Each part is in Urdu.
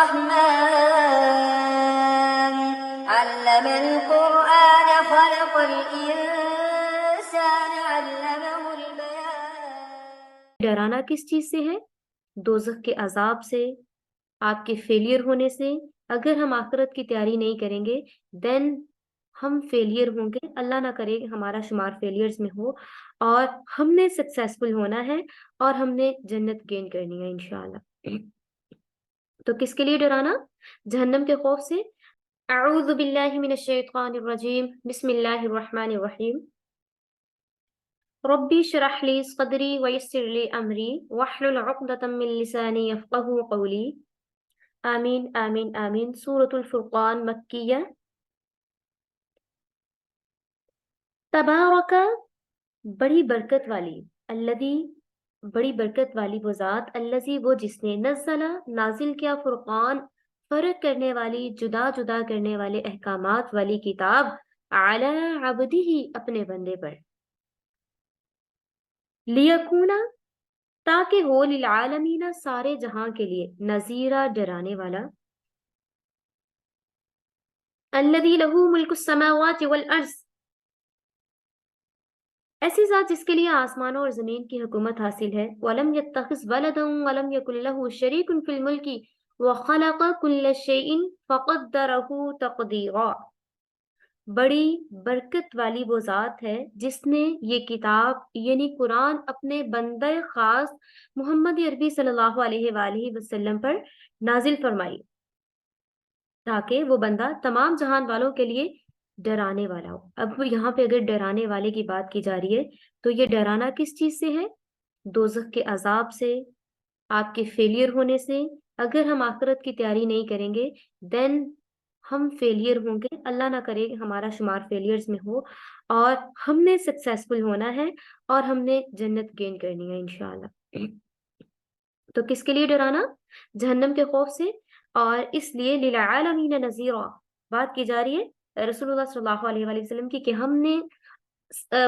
الرحمن علم القرآن خلق الإنسان علمه البيان۔ ڈرانا کس چیز سے ہے؟ دوزخ کے عذاب سے، آپ کے فیلئر ہونے سے۔ اگر ہم آخرت کی تیاری نہیں کریں گے دین ہم فیلئر ہوں گے، اللہ نہ کرے ہمارا شمار فیلئرز میں ہو، اور ہم نے سکسیسفل ہونا ہے اور ہم نے جنت گین کرنی ہے انشاءاللہ۔ تو کس کے لیے ڈرانا؟ جہنم کے خوف سے۔ اعوذ باللہ من الشیطان الرجیم، بسم اللہ الرحمن الرحیم۔ ربی اشرح لی صدری ویسر لی امری واحلل عقدۃ من لسانی یفقہوا قولی۔ آمین آمین آمین۔ سورۃ الفرقان مکیہ۔ تبارک، بڑی برکت والی، الذی، بڑی برکت والی وہ ذات، الذی وہ جس نے، نزل نازل کیا، فرقان فرق کرنے والی، جدا جدا کرنے والے احکامات والی کتاب، علی عبدہ اپنے بندے پر، لیکونا تاکہ ہو، للعالمین سارے جہاں کے لیے، نذیرا ڈرانے والا، الذی لہ ملک السماوات والارض، ایسی ذات جس کے لیے آسمانوں اور زمین کی حکومت حاصل ہے، وَلَمْ يَتَّخِذْ وَلَدًا وَلَمْ يَكُنْ لَهُ شَرِيكٌ فِي الْمُلْكِ وَخَلَقَ كُلَّ شَيْءٍ فَقَدَّرَهُ تَقْدِيرًا۔ بڑی برکت والی وہ ذات ہے جس نے یہ کتاب یعنی قرآن اپنے بندہ خاص محمد عربی صلی اللہ علیہ وآلہ وسلم پر نازل فرمائی تاکہ وہ بندہ تمام جہان والوں کے لیے ڈرانے والا ہو۔ اب یہاں پہ اگر ڈرانے والے کی بات کی جا رہی ہے تو یہ ڈرانا کس چیز سے ہے؟ دوزخ کے عذاب سے، آپ کے فیلئر ہونے سے۔ اگر ہم آخرت کی تیاری نہیں کریں گے دین ہم فیلئر ہوں گے، اللہ نہ کرے ہمارا شمار فیلئرز میں ہو، اور ہم نے سکسیسفل ہونا ہے اور ہم نے جنت گین کرنی ہے انشاءاللہ۔ تو کس کے لیے ڈرانا؟ جہنم کے خوف سے، اور اس لیے للعالمین نذیرا، بات کی جا رہی ہے رسول اللہ صلی اللہ علیہ وآلہ وسلم کی، کہ ہم نے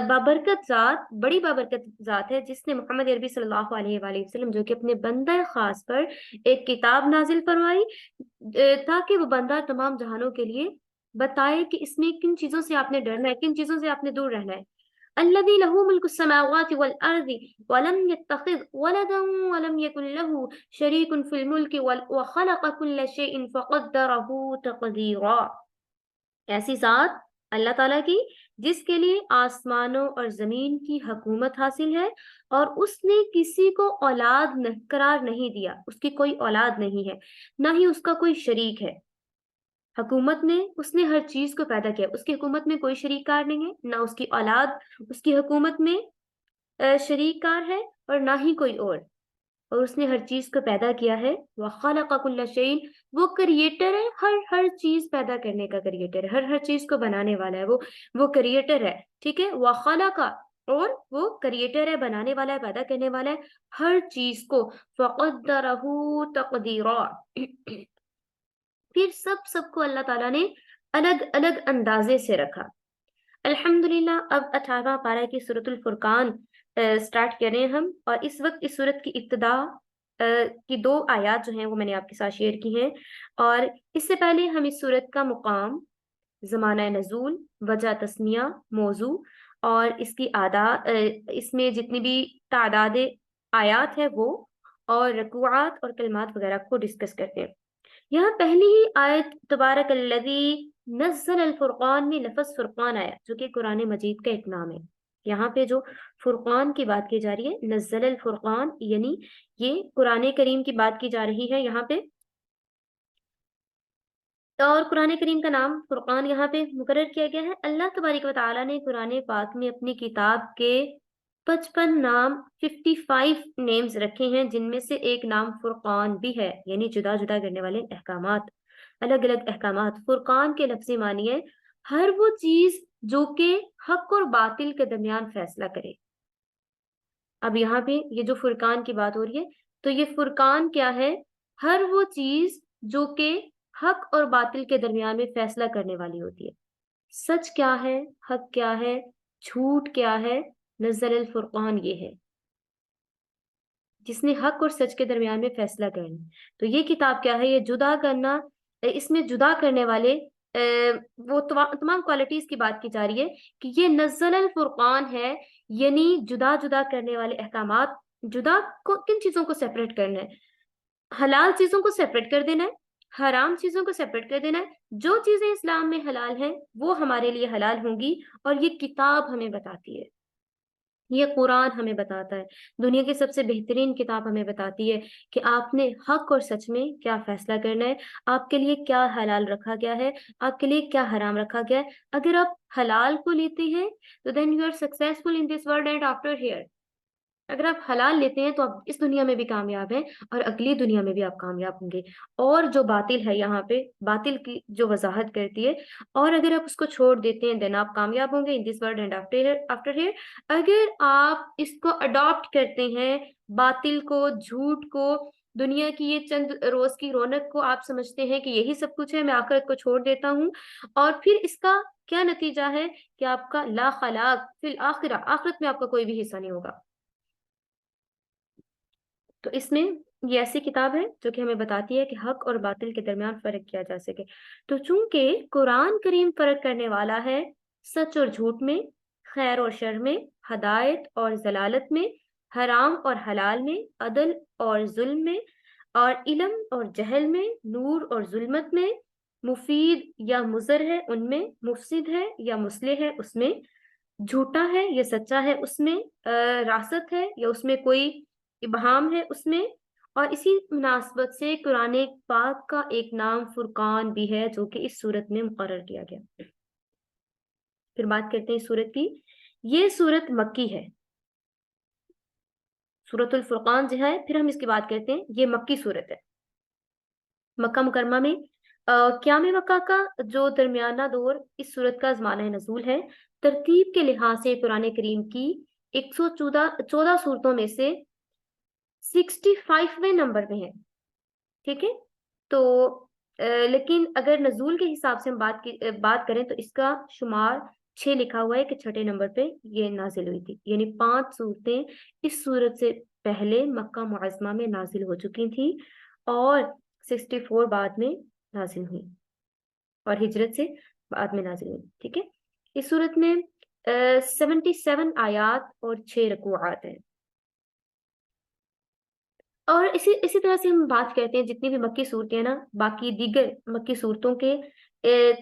بابرکت ذات، بڑی بابرکت ذات ہے جس نے محمد عربی صلی اللہ علیہ وآلہ وسلم جو کہ اپنے بندہ خاص پر ایک کتاب نازل فرمائی تاکہ وہ بندہ تمام جہانوں کے لیے بتائے کہ اس میں کن چیزوں سے آپ نے ڈرنا ہے، کن چیزوں سے آپ نے دور رہنا ہے۔ الذی لہ ملک السماوات والارض ولم يتخذ ولدا ولم يكن له شریک فی الملک وخلق كل شیء فقدرہ تقدیرا۔ ایسی ذات اللہ تعالیٰ کی جس کے لیے آسمانوں اور زمین کی حکومت حاصل ہے، اور اس نے کسی کو اولاد قرار نہیں دیا، اس کی کوئی اولاد نہیں ہے، نہ ہی اس کا کوئی شریک ہے۔ حکومت میں اس نے ہر چیز کو پیدا کیا، اس کی حکومت میں کوئی شریک کار نہیں ہے، نہ اس کی اولاد اس کی حکومت میں شریک کار ہے، اور نہ ہی کوئی اور اس نے ہر چیز کو پیدا کیا ہے۔ وَخَلَقَ كُلَّ شَيْءٍ، وہ کریٹر ہے، ہر چیز پیدا کرنے کا کریٹر ہے، ہر چیز کو بنانے والا ہے، وہ کریٹر ہے، ٹھیک ہے۔ وَخَلَقَ، اور وہ کریٹر ہے، بنانے والا ہے، پیدا کرنے والا ہے ہر چیز کو۔ فَقَدَّرَهُ تَقْدِيرًا، پھر سب کو اللہ تعالیٰ نے الگ الگ اندازے سے رکھا۔ الحمدللہ، اب 18واں پارہ کی سورۃ الفرقان سٹارٹ کریں ہم، اور اس وقت اس سورت کی ابتدا کی 2 آیات جو ہیں وہ میں نے آپ کے ساتھ شیئر کی ہیں، اور اس سے پہلے ہم اس سورت کا مقام، زمانہ نزول، وجہ تسمیہ، موضوع اور اس کی اس میں جتنی بھی تعداد آیات ہے وہ، اور رکوعات اور کلمات وغیرہ کو ڈسکس کرتے ہیں۔ یہاں پہلی ہی آیت تبارک الذی نزل الفرقان میں لفظ فرقان آیا جو کہ قرآن مجید کا ایک نام ہے۔ یہاں پہ جو فرقان کی بات کی جا رہی ہے، نزل الفرقان، یعنی یہ قرآن کریم کی بات کی جا رہی ہے یہاں پہ، اور قرآن کریم کا نام فرقان یہاں پہ مقرر کیا گیا ہے۔ اللہ تبارک و تعالیٰ نے قرآن پاک میں اپنی کتاب کے 55 نام، 55 نیمز رکھے ہیں، جن میں سے ایک نام فرقان بھی ہے، یعنی جدا جدا کرنے والے احکامات، الگ الگ احکامات۔ فرقان کے لفظی معنی ہے ہر وہ چیز جو کہ حق اور باطل کے درمیان فیصلہ کرے۔ اب یہاں پہ یہ جو فرقان کی بات ہو رہی ہے تو یہ فرقان کیا ہے؟ ہر وہ چیز جو کہ حق اور باطل کے درمیان میں فیصلہ کرنے والی ہوتی ہے۔ سچ کیا ہے، حق کیا ہے، جھوٹ کیا ہے، نزل الفرقان یہ ہے۔ جس نے حق اور سچ کے درمیان میں فیصلہ کرنا. تو یہ کتاب کیا ہے؟ یہ جدا کرنا، اس میں جدا کرنے والے وہ تمام کوالٹیز کی بات کی جا رہی ہے کہ یہ نزل الفرقان ہے، یعنی جدا جدا کرنے والے احکامات. جدا کن چیزوں کو سیپریٹ کرنا ہے؟ حلال چیزوں کو سیپریٹ کر دینا ہے، حرام چیزوں کو سیپریٹ کر دینا ہے. جو چیزیں اسلام میں حلال ہیں وہ ہمارے لیے حلال ہوں گی، اور یہ کتاب ہمیں بتاتی ہے، یہ قرآن ہمیں بتاتا ہے، دنیا کی سب سے بہترین کتاب ہمیں بتاتی ہے کہ آپ نے حق اور سچ میں کیا فیصلہ کرنا ہے، آپ کے لیے کیا حلال رکھا گیا ہے، آپ کے لیے کیا حرام رکھا گیا ہے. اگر آپ حلال کو لیتے ہیں تو then you are successful in this world and after here. اگر آپ حلال لیتے ہیں تو آپ اس دنیا میں بھی کامیاب ہیں اور اگلی دنیا میں بھی آپ کامیاب ہوں گے. اور جو باطل ہے، یہاں پہ باطل کی جو وضاحت کرتی ہے، اور اگر آپ اس کو چھوڑ دیتے ہیں دین آپ کامیاب ہوں گے in this world and after here. اگر آپ اس کو اڈاپٹ کرتے ہیں، باطل کو، جھوٹ کو، دنیا کی یہ چند روز کی رونق کو آپ سمجھتے ہیں کہ یہی سب کچھ ہے، میں آخرت کو چھوڑ دیتا ہوں، اور پھر اس کا کیا نتیجہ ہے کہ آپ کا لا خلاق فی الآخرہ، آخرت میں آپ کا کوئی بھی حصہ نہیں ہوگا. تو اس میں یہ ایسی کتاب ہے جو کہ ہمیں بتاتی ہے کہ حق اور باطل کے درمیان فرق کیا جا سکے. تو چونکہ قرآن کریم فرق کرنے والا ہے سچ اور جھوٹ میں، خیر اور شر میں، ہدایت اور ضلالت میں، حرام اور حلال میں، عدل اور ظلم میں، اور علم اور جہل میں، نور اور ظلمت میں، مفید یا مضر ہے ان میں، مفسد ہے یا مصلح ہے اس میں، جھوٹا ہے یا سچا ہے اس میں، راست ہے یا اس میں کوئی ابہام ہے اس میں. اور اسی مناسبت سے قرآن پاک کا ایک نام فرقان بھی ہے جو کہ اس صورت میں مقرر کیا گیا. پھر بات کرتے ہیں اس صورت کی. یہ صورت مکی ہے، سورۃ الفرقان جو ہے، پھر ہم اس کی بات کرتے ہیں. یہ مکی صورت ہے. مکہ مکرمہ میں قیام مکہ کا جو درمیانہ دور اس صورت کا زمانہ نزول ہے. ترتیب کے لحاظ سے قرآن کریم کی 114 صورتوں میں سے 65ویں نمبر میں ہے. ٹھیک ہے. تو لیکن اگر نزول کے حساب سے ہم بات کریں تو اس کا شمار 6 لکھا ہوا ہے کہ 6 نمبر پہ یہ نازل ہوئی تھی، یعنی 5 صورتیں اس صورت سے پہلے مکہ معظمہ میں نازل ہو چکی تھیں اور 64 بعد میں نازل ہوئی، اور ہجرت سے بعد میں نازل ہوئی. ٹھیک ہے. اس صورت میں 77 آیات اور 6 رکوعات ہیں. اور اسی طرح سے ہم بات کرتے ہیں جتنی بھی مکی صورتیں ہیں نا، باقی دیگر مکی صورتوں کے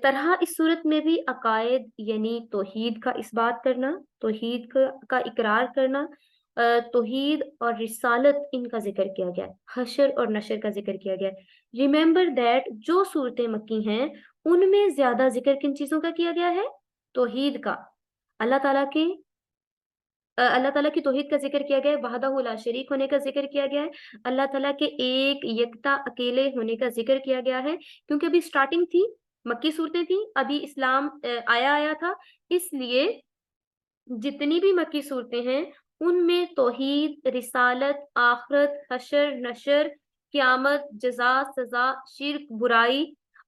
طرح اس صورت میں بھی عقائد یعنی توحید کا اس بات کرنا، توحید کا اقرار کرنا، توحید اور رسالت ان کا ذکر کیا گیا ہے، حشر اور نشر کا ذکر کیا گیا ہے. ریممبر دیٹ جو صورتیں مکی ہیں ان میں زیادہ ذکر کن چیزوں کا کیا گیا ہے؟ توحید کا. اللہ تعالیٰ کی توحید کا ذکر کیا گیا ہے، وحدہ لا شریک ہونے کا ذکر کیا گیا ہے، اللہ تعالیٰ کے ایک یکتا اکیلے ہونے کا ذکر کیا گیا ہے. کیونکہ ابھی سٹارٹنگ تھی، مکی صورتیں تھیں، ابھی اسلام آیا تھا، اس لیے جتنی بھی مکی صورتیں ہیں ان میں توحید، رسالت، آخرت، حشر، نشر، قیامت، جزا، سزا، شرک، برائی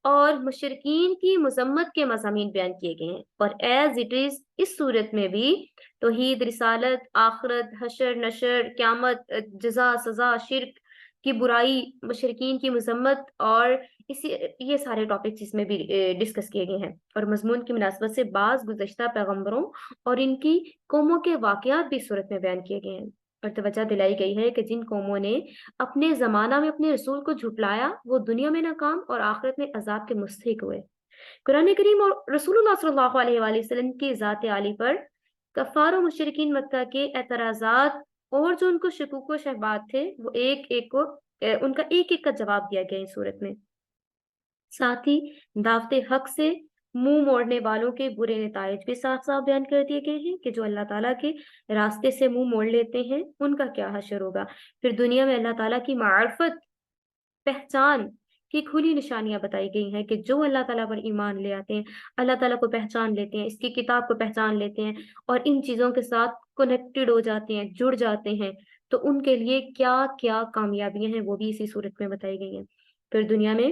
اور مشرکین کی مذمت کے مضامین بیان کیے گئے ہیں. اور ایز اٹ از اس صورت میں بھی توحید، رسالت، آخرت، حشر، نشر، قیامت، جزا، سزا، شرک کی برائی، مشرکین کی مذمت اور یہ سارے ٹاپکس اس میں بھی ڈسکس کیے گئے ہیں. اور مضمون کی مناسبت سے بعض گزشتہ پیغمبروں اور ان کی قوموں کے واقعات بھی صورت میں بیان کیے گئے ہیں، اور توجہ دلائی گئی ہے کہ جن قوموں نے اپنے زمانہ میں اپنے رسول کو جھٹلایا وہ دنیا میں ناکام اور آخرت میں عذاب کے مستحق ہوئے. قرآن کریم اور رسول اللہ صلی اللہ علیہ وآلہ وسلم کی ذات عالی پر کفار و مشرکین مکہ کے اعتراضات اور جو ان کو شکوک و شبہات تھے وہ ان کا ایک کا جواب دیا گیا اس صورت میں. ساتھ ہی دعوت حق سے منہ موڑنے والوں کے برے نتائج بھی صاف صاف بیان کر دیے گئے ہیں کہ جو اللہ تعالیٰ کے راستے سے منہ موڑ لیتے ہیں ان کا کیا حشر ہوگا. پھر دنیا میں اللہ تعالیٰ کی معرفت، پہچان کی کھلی نشانیاں بتائی گئی ہیں کہ جو اللہ تعالیٰ پر ایمان لے آتے ہیں، اللہ تعالیٰ کو پہچان لیتے ہیں، اس کی کتاب کو پہچان لیتے ہیں اور ان چیزوں کے ساتھ کنیکٹڈ ہو جاتے ہیں، جڑ جاتے ہیں، تو ان کے لیے کیا کیا کامیابیاں ہیں وہ بھی اسی صورت میں بتائی گئی ہیں. پھر دنیا میں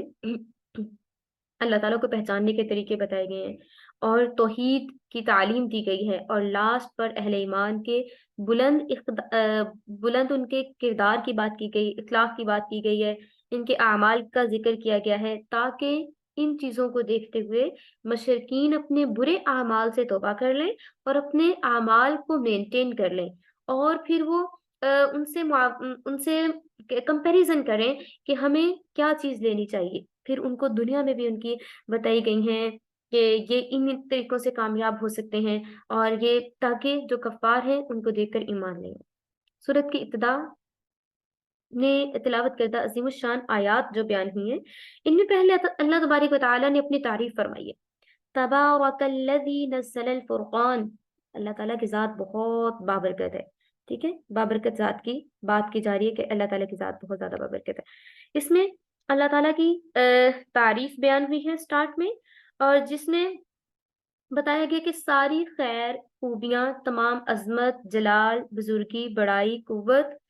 اللہ تعالیٰ کو پہچاننے کے طریقے بتائے گئے ہیں اور توحید کی تعلیم دی گئی ہے، اور لاسٹ پر اہل ایمان کے بلند ان کے کردار کی بات کی گئی، اخلاق کی بات کی گئی ہے، ان کے اعمال کا ذکر کیا گیا ہے، تاکہ ان چیزوں کو دیکھتے ہوئے مشرکین اپنے برے اعمال سے توبہ کر لیں اور اپنے اعمال کو مینٹین کر لیں، اور پھر وہ ان سے کمپیریزن کریں کہ ہمیں کیا چیز لینی چاہیے، پھر ان کو دنیا میں بھی ان کی بتائی گئی ہیں کہ یہ ان طریقوں سے کامیاب ہو سکتے ہیں، اور یہ تاکہ جو کفار ہیں ان کو دیکھ کر ایمان لیں۔ سورت کی ابتدا نے تلاوت کردہ عظیم الشان آیات جو بیان ہوئی ہیں، ان میں پہلے اللہ تبارک و تعالیٰ نے اپنی تعریف فرمائی ہے، تبارک الذی نزل الفرقان، اللہ تعالیٰ کی ذات بہت بابرکت ہے، ٹھیک ہے، بابرکت ذات کی بات کی جا رہی ہے کہ اللہ تعالیٰ کی ذات بہت زیادہ بابرکت ہے۔ اس میں اللہ تعالیٰ کی تعریف بیان ہوئی ہے سٹارٹ میں، اور جس میں بتایا گیا کہ ساری خیر، خوبیاں، تمام عظمت، جلال، بزرگی، بڑائی، قوت،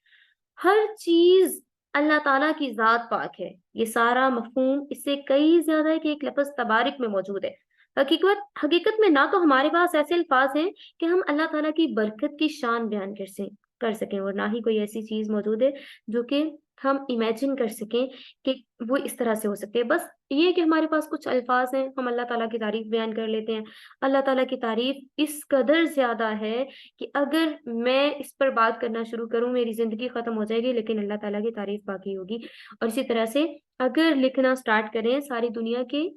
ہر چیز اللہ تعالیٰ کی ذات پاک ہے۔ یہ سارا مفہوم اس سے کئی زیادہ ہے کہ ایک لفظ تبارک میں موجود ہے۔ حقیقت میں نہ تو ہمارے پاس ایسے الفاظ ہیں کہ ہم اللہ تعالیٰ کی برکت کی شان بیان کر سکیں، اور نہ ہی کوئی ایسی چیز موجود ہے جو کہ ہم امیجن کر سکیں کہ وہ اس طرح سے ہو سکتے ہیں۔ بس یہ کہ ہمارے پاس کچھ الفاظ ہیں، ہم اللہ تعالیٰ کی تعریف بیان کر لیتے ہیں۔ اللہ تعالیٰ کی تعریف اس قدر زیادہ ہے کہ اگر میں اس پر بات کرنا شروع کروں میری زندگی ختم ہو جائے گی، لیکن اللہ تعالیٰ کی تعریف باقی ہوگی۔ اور اسی طرح سے اگر لکھنا سٹارٹ کریں، ساری دنیا کے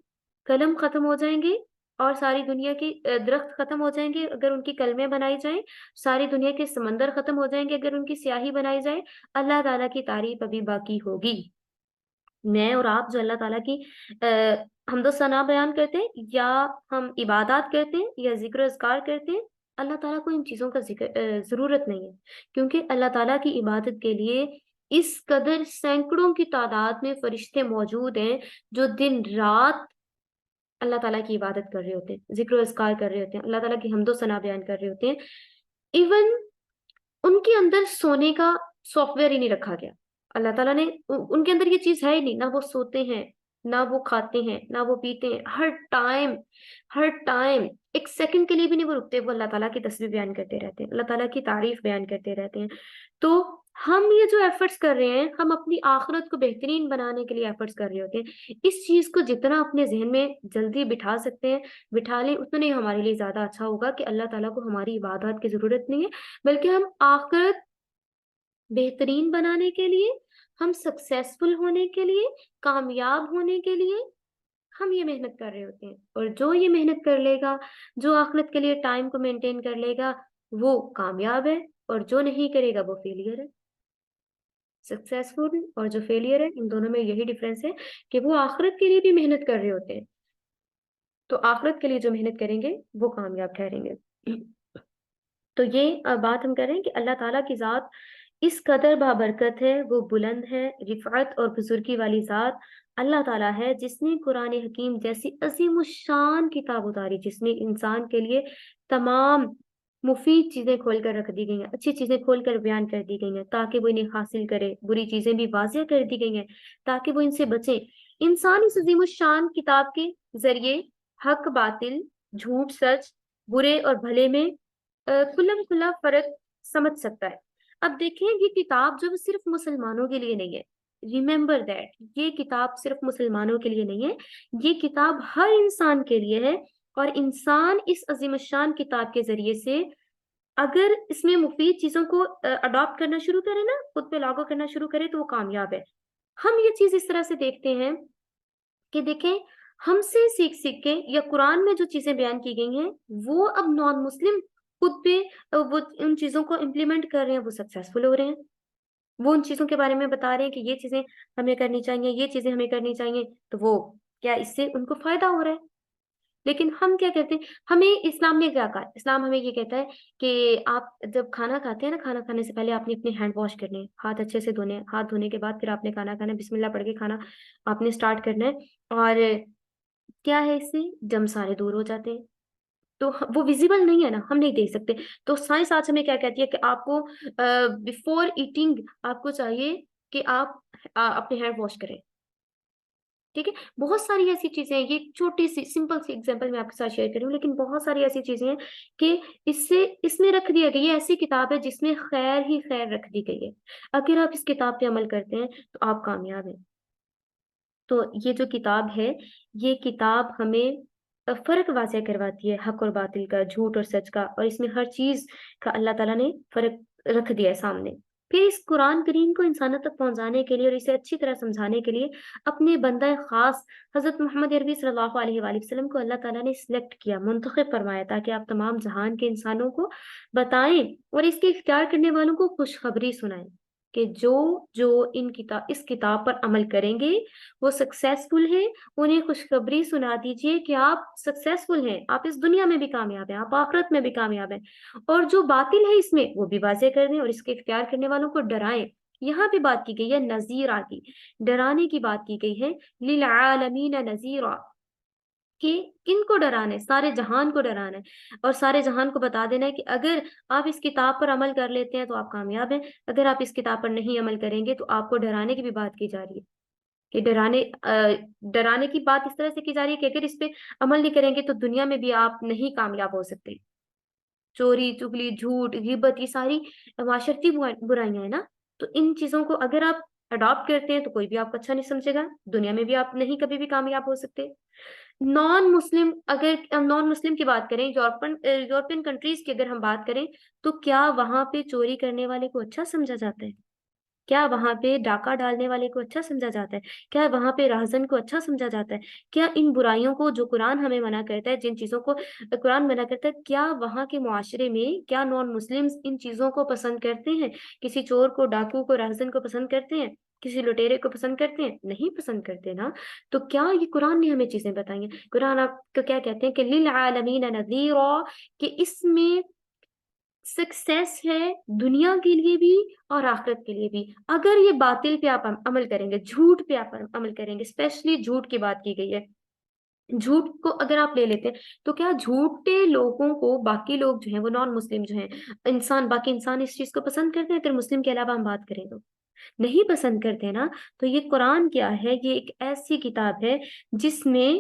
قلم ختم ہو جائیں گے، اور ساری دنیا کے درخت ختم ہو جائیں گے اگر ان کی کلمیں بنائی جائیں، ساری دنیا کے سمندر ختم ہو جائیں گے اگر ان کی سیاہی بنائی جائے، اللہ تعالیٰ کی تعریف ابھی باقی ہوگی۔ میں اور آپ جو اللہ تعالیٰ کی حمد و ثنا بیان کرتے ہیں، یا ہم عبادات کرتے ہیں، یا ذکر و اذکار کرتے ہیں، اللہ تعالیٰ کو ان چیزوں کا ضرورت نہیں ہے، کیونکہ اللہ تعالیٰ کی عبادت کے لیے اس قدر سینکڑوں کی تعداد میں فرشتے موجود ہیں جو دن رات اللہ تعالیٰ کی عبادت کر رہے ہوتے ہیں، ذکر و اذکار کر رہے ہوتے ہیں، اللہ تعالیٰ کی حمد و ثنا بیان کر رہے ہوتے ہیں۔ ایون ان کے اندر سونے کا سافٹ ویئر ہی نہیں رکھا گیا، اللہ تعالیٰ نے ان کے اندر یہ چیز ہے ہی نہیں، نہ وہ سوتے ہیں، نہ وہ کھاتے ہیں، نہ وہ پیتے ہیں، ہر ٹائم ایک سیکنڈ کے لیے بھی نہیں وہ رکتے، وہ اللہ تعالیٰ کی تسبیح بیان کرتے رہتے ہیں، اللہ تعالیٰ کی تعریف بیان کرتے رہتے ہیں۔ تو ہم یہ جو ایفرٹس کر رہے ہیں، ہم اپنی آخرت کو بہترین بنانے کے لیے ایفرٹس کر رہے ہوتے ہیں۔ اس چیز کو جتنا اپنے ذہن میں جلدی بٹھا سکتے ہیں بٹھا لیں، اتنا ہی ہمارے لیے زیادہ اچھا ہوگا کہ اللہ تعالیٰ کو ہماری عبادات کی ضرورت نہیں ہے، بلکہ ہم آخرت بہترین بنانے کے لیے، ہم سکسیسفل ہونے کے لیے، کامیاب ہونے کے لیے ہم یہ محنت کر رہے ہوتے ہیں۔ اور جو یہ محنت کر لے گا، جو آخرت کے لیے ٹائم کو مینٹین کر لے گا، وہ کامیاب ہے، اور جو نہیں کرے گا وہ فیلئر ہے۔ سکسیسفل اور جو فیلئر ہے، ان دونوں میں یہی ڈفرینس ہے کہ وہ آخرت کے لیے بھی محنت کر رہے ہوتے ہیں، تو آخرت کے لیے جو محنت کریں گے وہ کامیاب ٹھہریں گے۔ تو یہ بات ہم کر رہے ہیں کہ اللہ تعالیٰ کی ذات اس قدر بابرکت ہے، وہ بلند ہے، رفعت اور بزرگی والی ذات اللہ تعالیٰ ہے، جس نے قرآن حکیم جیسی عظیم الشان کتاب اتاری، جس میں انسان کے لیے تمام مفید چیزیں کھول کر رکھ دی گئی ہیں، اچھی چیزیں کھول کر بیان کر دی گئی ہیں تاکہ وہ انہیں حاصل کرے، بری چیزیں بھی واضح کر دی گئی ہیں تاکہ وہ ان سے بچیں۔ انسان اس عظیم الشان کتاب کے ذریعے حق باطل، جھوٹ سچ، برے اور بھلے میں کھلم کھلا فرق سمجھ سکتا ہے۔ اب دیکھیں، یہ کتاب جو صرف مسلمانوں کے لیے نہیں ہے، ریممبر دیٹ، یہ کتاب صرف مسلمانوں کے لیے نہیں ہے، یہ کتاب ہر انسان کے لیے ہے، اور انسان اس عظیم الشان کتاب کے ذریعے سے اگر اس میں مفید چیزوں کو اڈاپٹ کرنا شروع کرے نا، خود پہ لاگو کرنا شروع کرے، تو وہ کامیاب ہے۔ ہم یہ چیز اس طرح سے دیکھتے ہیں کہ دیکھیں، ہم سے سیکھ کے یا قرآن میں جو چیزیں بیان کی گئی ہیں، وہ اب نان مسلم خود پہ وہ ان چیزوں کو امپلیمنٹ کر رہے ہیں، وہ سکسیسفل ہو رہے ہیں، وہ ان چیزوں کے بارے میں بتا رہے ہیں کہ یہ چیزیں ہمیں کرنی چاہیے، یہ چیزیں ہمیں کرنی چاہیے، تو وہ کیا اس سے ان کو فائدہ ہو رہا ہے۔ لیکن ہم کیا کہتے ہیں، ہمیں اسلام نے کیا کہا، اسلام ہمیں یہ کہتا ہے کہ آپ جب کھانا کھاتے ہیں نا، کھانا کھانے سے پہلے آپ نے اپنے ہینڈ واش کرنے ہیں، ہاتھ اچھے سے دھونے ہیں، ہاتھ دھونے کے بعد پھر آپ نے کھانا کھانا ہے، بسم اللہ پڑھ کے کھانا آپ نے اسٹارٹ کرنا ہے، اور کیا ہے اس سے جرم سارے دور ہو جاتے ہیں۔ تو وہ ویزیبل نہیں ہے نا، ہم نہیں دیکھ سکتے، تو سائنس آج ہمیں کیا کہتی ہے کہ آپ کو بیفور ایٹنگ آپ کو چاہیے کہ آپ اپنے ہینڈ واش کریں، ٹھیک ہے، بہت ساری ایسی چیزیں ہیں، یہ چھوٹی سی سمپل سی ایگزامپل میں آپ کے ساتھ شیئر کروں، لیکن بہت ساری ایسی چیزیں ہیں کہ اس میں رکھ دیا گیا، یہ ایسی کتاب ہے جس میں خیر ہی خیر رکھ دی گئی ہے، اگر آپ اس کتاب پہ عمل کرتے ہیں تو آپ کامیاب ہیں۔ تو یہ جو کتاب ہے، یہ کتاب ہمیں فرق واضح کرواتی ہے حق اور باطل کا، جھوٹ اور سچ کا، اور اس میں ہر چیز کا اللہ تعالیٰ نے فرق رکھ دیا ہے سامنے۔ پھر اس قرآن کریم کو انسانوں تک پہنچانے کے لیے اور اسے اچھی طرح سمجھانے کے لیے اپنے بندہ خاص حضرت محمد عربی صلی اللہ علیہ وآلہ وسلم کو اللہ تعالیٰ نے سلیکٹ کیا، منتخب فرمایا، تاکہ آپ تمام جہان کے انسانوں کو بتائیں اور اس کے اختیار کرنے والوں کو خوشخبری سنائیں کہ جو اس کتاب پر عمل کریں گے وہ سکسیسفل ہیں، انہیں خوشخبری سنا دیجئے کہ آپ سکسیسفل ہیں، آپ اس دنیا میں بھی کامیاب ہیں، آپ آخرت میں بھی کامیاب ہیں، اور جو باطل ہے اس میں وہ بھی واضح کر دیں اور اس کے اختیار کرنے والوں کو ڈرائیں۔ یہاں پہ بات کی گئی ہے نذیرہ کی، ڈرانے کی بات کی گئی ہے، للعالمین نذیرہ، کہ کن کو ڈرانا ہے؟ سارے جہان کو ڈرانا ہے، اور سارے جہان کو بتا دینا ہے کہ اگر آپ اس کتاب پر عمل کر لیتے ہیں تو آپ کامیاب ہیں، اگر آپ اس کتاب پر نہیں عمل کریں گے تو آپ کو ڈرانے کی بھی بات کی جا رہی ہے، کہ ڈرانے کی بات اس طرح سے کی جا رہی ہے کہ اگر اس پہ عمل نہیں کریں گے تو دنیا میں بھی آپ نہیں کامیاب ہو سکتے۔ چوری، چگلی، جھوٹ، غیبت، یہ ساری معاشرتی برائیاں ہیں نا، تو ان چیزوں کو اگر آپ اڈاپٹ کرتے ہیں تو کوئی بھی آپ کو اچھا نہیں سمجھے گا، دنیا میں بھی آپ نہیں کبھی بھی کامیاب ہو سکتے۔ اگر نان مسلم کی بات کریں، یورپین کنٹریز کی اگر ہم بات کریں، تو کیا وہاں پہ چوری کرنے والے کو اچھا سمجھا جاتا ہے؟ کیا وہاں پہ ڈاکہ ڈالنے والے کو اچھا سمجھا جاتا ہے؟ کیا وہاں پہ راہزن کو اچھا سمجھا جاتا ہے؟ کیا ان برائیوں کو جو قرآن ہمیں منع کرتا ہے، جن چیزوں کو قرآن منع کرتا ہے، کیا وہاں کے معاشرے میں کیا نان مسلم ان چیزوں کو پسند کرتے ہیں؟ کسی چور کو، ڈاکو کو، راہزن کو پسند کرتے ہیں؟ کسی لٹیرے کو پسند کرتے ہیں؟ نہیں پسند کرتے نا۔ تو کیا یہ قرآن نے ہمیں چیزیں بتائی ہیں؟ قرآن آپ کو کیا کہتے ہیں کہ للعالمین نذیرا، کہ اس میں سکسیس ہے دنیا کے لیے بھی اور آخرت کے لیے بھی، اگر یہ باطل پہ آپ عمل کریں گے، جھوٹ پہ آپ عمل کریں گے، اسپیشلی جھوٹ کی بات کی گئی ہے، جھوٹ کو اگر آپ لے لیتے ہیں تو کیا جھوٹے لوگوں کو باقی لوگ جو ہیں، وہ نان مسلم جو ہیں، باقی انسان اس چیز کو پسند کرتے ہیں؟ اگر مسلم کے علاوہ ہم بات کریں تو نہیں پسند کرتے نا۔ تو یہ قرآن کیا ہے؟ یہ ایک ایسی کتاب ہے جس میں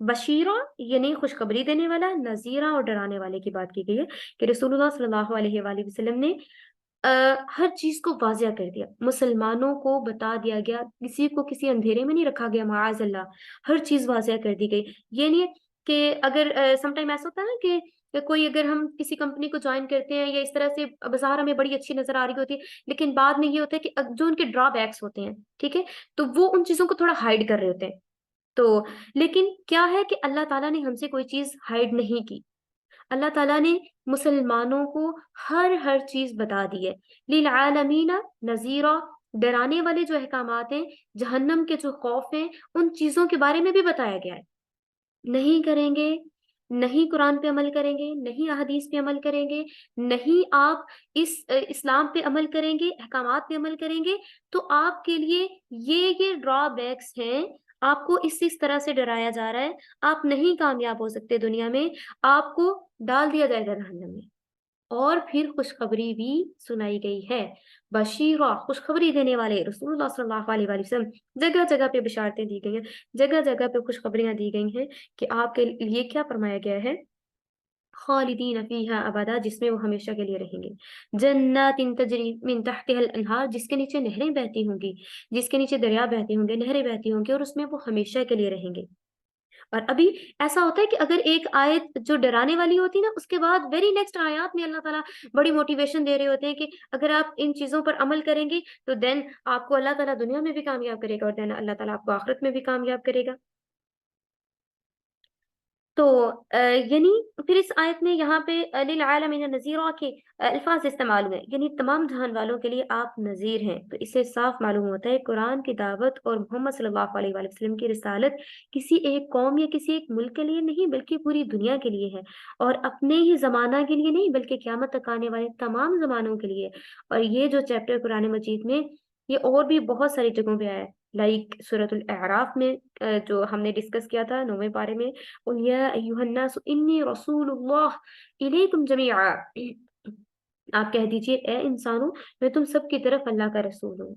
بشیرہ یعنی خوشخبری دینے والا، نذیرہ اور ڈرانے والے کی بات کی گئی ہے، کہ رسول اللہ صلی اللہ علیہ وآلہ وسلم نے ہر چیز کو واضح کر دیا، مسلمانوں کو بتا دیا گیا، کسی کو کسی اندھیرے میں نہیں رکھا گیا، معاذ اللہ، ہر چیز واضح کر دی گئی۔ یہ نہیں ہے کہ اگر سم ٹائم ایسا ہوتا ہے نا کہ کوئی، اگر ہم کسی کمپنی کو جوائن کرتے ہیں یا اس طرح سے بازار ہمیں بڑی اچھی نظر آ رہی ہوتی ہے، لیکن بعد میں یہ ہوتا ہے کہ جو ان کے ڈرا بیکس ہوتے ہیں، ٹھیک ہے، تو وہ ان چیزوں کو تھوڑا ہائڈ کر رہے ہوتے ہیں۔ تو لیکن کیا ہے کہ اللہ تعالیٰ نے ہم سے کوئی چیز ہائڈ نہیں کی، اللہ تعالیٰ نے مسلمانوں کو ہر چیز بتا دی ہے، للعالمین نذیرا، ڈرانے والے جو احکامات ہیں، جہنم کے جو خوف ہیں، ان چیزوں کے بارے میں بھی بتایا گیا ہے۔ نہیں کریں گے، نہیں قرآن پہ عمل کریں گے، نہیں احادیث پہ عمل کریں گے، نہیں آپ اسلام پہ عمل کریں گے، احکامات پہ عمل کریں گے، تو آپ کے لیے یہ ڈرا بیکس ہیں، آپ کو اس طرح سے ڈرایا جا رہا ہے، آپ نہیں کامیاب ہو سکتے دنیا میں، آپ کو ڈال دیا جائے گا جہنم میں۔ اور پھر خوشخبری بھی سنائی گئی ہے، بشیرہ، خوشخبری دینے والے رسول اللہ صلی اللہ علیہ وآلہ وسلم، جگہ جگہ پہ بشارتیں دی گئی ہیں، جگہ جگہ پہ خوشخبریاں دی گئی ہیں کہ آپ کے لیے کیا فرمایا گیا ہے، خالدین فیہا ابدا، جس میں وہ ہمیشہ کے لیے رہیں گے، جنات تجری من تحتها الانہار، جس کے نیچے نہریں بہتی ہوں گی، جس کے نیچے دریا بہتے ہوں گے، نہریں بہتی ہوں گی، اور اس میں وہ ہمیشہ کے لیے رہیں گے۔ اور ابھی ایسا ہوتا ہے کہ اگر ایک آیت جو ڈرانے والی ہوتی ہے نا، اس کے بعد ویری نیکسٹ آیات میں اللہ تعالیٰ بڑی موٹیویشن دے رہے ہوتے ہیں کہ اگر آپ ان چیزوں پر عمل کریں گے تو دین آپ کو اللہ تعالیٰ دنیا میں بھی کامیاب کرے گا، اور دین اللہ تعالیٰ آپ کو آخرت میں بھی کامیاب کرے گا۔ تو یعنی پھر اس آیت میں یہاں پہ للعالمین نذیرا کے الفاظ استعمال ہوئے، یعنی تمام جہان والوں کے لیے آپ نذیر ہیں۔ تو اس سے صاف معلوم ہوتا ہے قرآن کی دعوت اور محمد صلی اللہ علیہ وآلہ وسلم کی رسالت کسی ایک قوم یا کسی ایک ملک کے لیے نہیں، بلکہ پوری دنیا کے لیے ہے، اور اپنے ہی زمانہ کے لیے نہیں، بلکہ قیامت تک آنے والے تمام زمانوں کے لیے۔ اور یہ جو چیپٹر قرآن مجید میں، یہ اور بھی بہت ساری جگہوں پہ آیا ہے، لائک سورۃ الاعراف میں جو ہم نے ڈسکس کیا تھا 9ویں پارے میں، قل یا ایھا الناس انی رسول اللہ الیکم جمیعا، آپ کہہ دیجئے اے انسانوں، میں تم سب کی طرف اللہ کا رسول ہوں۔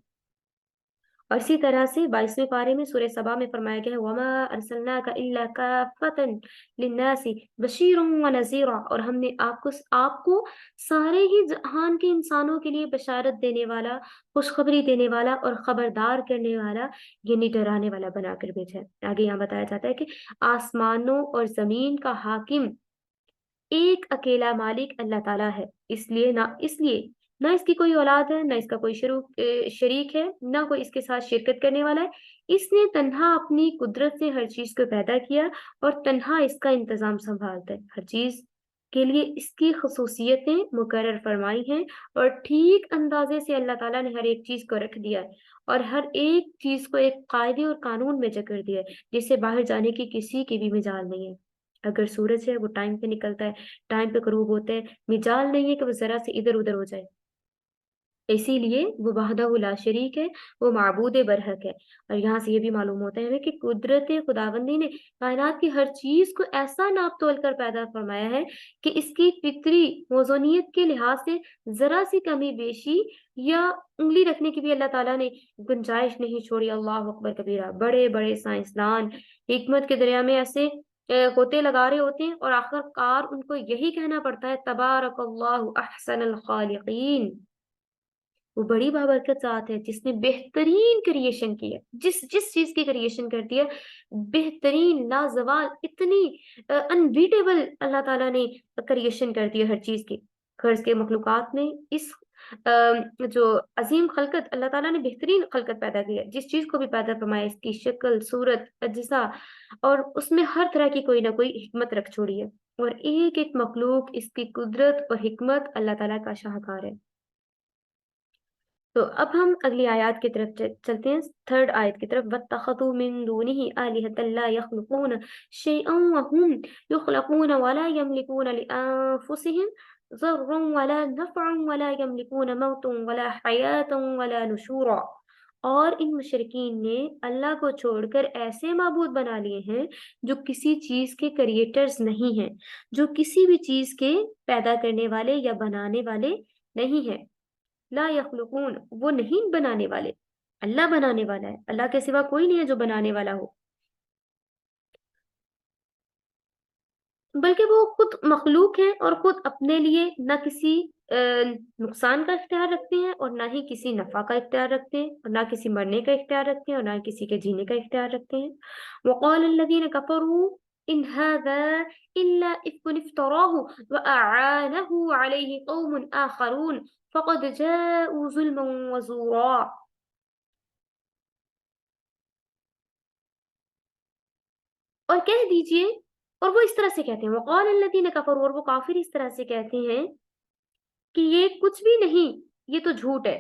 اور اسی طرح سے 22ویں پارے میں سورہ سبا میں فرمایا گیا ہے وَمَا أَرْسَلْنَاكَ إِلَّا كَافَّةً لِلنَّاسِ بَشِيرٌ وَنَذِيرٌ، اور ہم نے آپ کو سارے ہی جہان کے انسانوں کے لیے بشارت دینے والا، خوشخبری دینے والا اور خبردار کرنے والا یعنی ڈرانے والا بنا کر بھیجا ہے۔ آگے یہاں بتایا جاتا ہے کہ آسمانوں اور زمین کا حاکم ایک اکیلا مالک اللہ تعالیٰ ہے، اس لیے نہ اس کی کوئی اولاد ہے، نہ اس کا کوئی شریک ہے، نہ کوئی اس کے ساتھ شرکت کرنے والا ہے۔ اس نے تنہا اپنی قدرت سے ہر چیز کو پیدا کیا اور تنہا اس کا انتظام سنبھالتا ہے۔ ہر چیز کے لیے اس کی خصوصیتیں مقرر فرمائی ہیں اور ٹھیک اندازے سے اللہ تعالیٰ نے ہر ایک چیز کو رکھ دیا ہے اور ہر ایک چیز کو ایک قاعدے اور قانون میں جکڑ دیا ہے جس سے باہر جانے کی کسی کی بھی مجال نہیں ہے۔ اگر سورج ہے وہ ٹائم پہ نکلتا ہے، ٹائم پہ غروب ہوتے ہیں، مجال نہیں ہے کہ وہ ذرا سے ادھر ادھر ہو جائے۔ اسی لیے وہ وحدہ لا شریک ہے، وہ معبود برحق ہے۔ اور یہاں سے یہ بھی معلوم ہوتا ہے ہمیں کہ قدرت خداوندی نے کائنات کی ہر چیز کو ایسا ناپ تول کر پیدا فرمایا ہے کہ اس کی فطری موزونیت کے لحاظ سے ذرا سی کمی بیشی یا انگلی رکھنے کی بھی اللہ تعالیٰ نے گنجائش نہیں چھوڑی۔ اللہ اکبر کبیرہ۔ بڑے بڑے سائنسدان حکمت کے دریا میں ایسے ہوتے لگا رہے ہوتے ہیں اور آخر کار ان کو یہی کہنا پڑتا ہے تبارک اللہ احسن الخالقین۔ وہ بڑی بابرکت ذات ہے جس نے بہترین کریشن کی ہے، جس چیز کی کریشن کرتی ہے بہترین لازوال اتنی انبیٹیبل اللہ تعالیٰ نے کریشن کر دی ہے ہر چیز کی۔ خرچ کے مخلوقات میں اس جو عظیم خلقت اللہ تعالیٰ نے بہترین خلقت پیدا کی ہے، جس چیز کو بھی پیدا فرمایا اس کی شکل صورت اجزا اور اس میں ہر طرح کی کوئی نہ کوئی حکمت رکھ چھوڑی ہے اور ایک ایک مخلوق اس کی قدرت اور حکمت اللہ تعالیٰ کا شاہکار ہے۔ تو اب ہم اگلی آیات کی طرف چلتے ہیں، تھرڈ آیت کی طرف۔ وَاتَّخَذُوا مِن دُونِهِ آلِهَةً لَا يَخْلُقُونَ شَيْئًا وَهُمْ يُخْلَقُونَ وَلَا يَمْلِكُونَ لِأَنفُسِهِمْ ضَرًّا وَلَا نَفْعًا وَلَا يَمْلِكُونَ مَوْتًا وَلَا حَيَاةً وَلَا نُشُورًا۔ اور ان مشرکین نے اللہ کو چھوڑ کر ایسے معبود بنا لیے ہیں جو کسی چیز کے کریٹرز نہیں ہیں، جو کسی بھی چیز کے پیدا کرنے والے یا بنانے والے نہیں ہیں۔ لا یخلقون، وہ نہیں بنانے والے، اللہ بنانے والا ہے، اللہ کے سوا کوئی نہیں ہے جو بنانے والا ہو، بلکہ وہ خود مخلوق ہیں اور خود اپنے لیے نہ کسی نقصان کا اختیار رکھتے ہیں اور نہ ہی کسی نفع کا اختیار رکھتے ہیں اور نہ کسی مرنے کا اختیار رکھتے ہیں اور نہ کسی کے جینے کا اختیار رکھتے ہیں۔ وقال الذین کفروا ان هذا الا افک افتراہ واعانہ علیہ قوم آخرون فقد جاءوا ظلما وزورا۔ اور کہہ دیجئے، اور وہ اس طرح سے کہتے ہیں، وقال الذین کفروا، اور وہ کافر اس طرح سے کہتے ہیں کہ یہ کچھ بھی نہیں، یہ تو جھوٹ ہے۔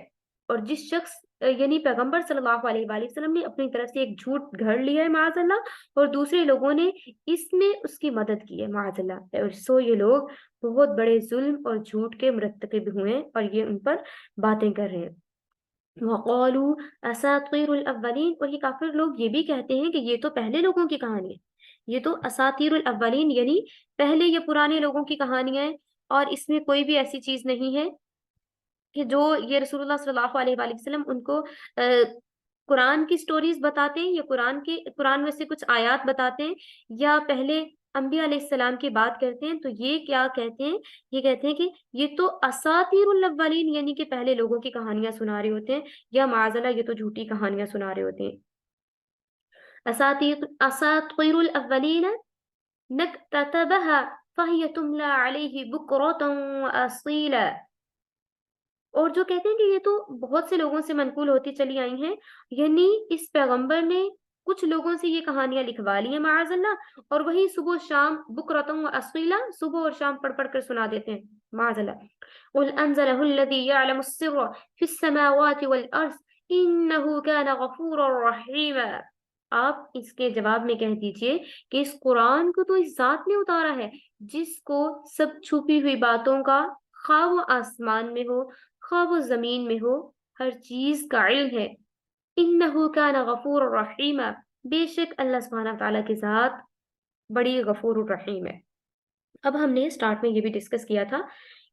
اور جس شخص یعنی پیغمبر صلی اللہ علیہ وآلہ وسلم نے اپنی طرف سے ایک جھوٹ گھڑ لیا ہے معاذ اللہ، اور دوسرے لوگوں نے اس میں اس کی مدد کی ہے معاذ اللہ، اور سو یہ لوگ بہت بڑے ظلم اور جھوٹ کے مرتکب ہوئے ہیں اور یہ ان پر باتیں کر رہے ہیں۔ وقالوا اساطیر الاولین، اور یہ کافر لوگ یہ بھی کہتے ہیں کہ یہ تو پہلے لوگوں کی کہانی ہے، یہ تو اساطیر الاولین یعنی پہلے یہ پرانے لوگوں کی کہانیاں ہیں اور اس میں کوئی بھی ایسی چیز نہیں ہے کہ جو یہ رسول اللہ صلی اللہ علیہ وآلہ وسلم ان کو قرآن کی سٹوریز بتاتے ہیں یا قرآن میں سے کچھ آیات بتاتے ہیں یا پہلے انبیاء علیہ السلام کی بات کرتے ہیں، تو یہ کیا کہتے ہیں، یہ کہتے ہیں کہ یہ تو اساطیر الاولین یعنی کہ پہلے لوگوں کی کہانیاں سنا رہے ہوتے ہیں، یا معاذ اللہ یہ تو جھوٹی کہانیاں سنا رہے ہوتے ہیں۔ اساطیر الاولین نکتتبها فهي تملى عليه بکرة وأصیلا، اور جو کہتے ہیں کہ یہ تو بہت سے لوگوں سے منقول ہوتی چلی آئی ہیں، یعنی اس پیغمبر نے کچھ لوگوں سے یہ کہانیاں لکھوا لی ہیں معاذ اللہ، اور وہی صبح و شام بکرۃ و اصیلا صبح اور شام پڑھ پڑھ کر سنا دیتے ہیں معاذ اللہ۔ قل انزلہ الذی یعلم السر فی السماوات والارض انہ کان غفورا رحیما۔ آپ اس کے جواب میں کہہ دیجئے کہ اس قرآن کو تو اس ذات نے اتارا ہے جس کو سب چھپی ہوئی باتوں کا، خواہ وہ آسمان میں ہو خواہ وہ زمین میں ہو، ہر چیز کا علم ہے۔ انہ کان غفور الرحیم، بے شک اللہ سبحانہ تعالیٰ کی ذات بڑی غفور الرحیم ہے۔ اب ہم نے سٹارٹ میں یہ بھی ڈسکس کیا تھا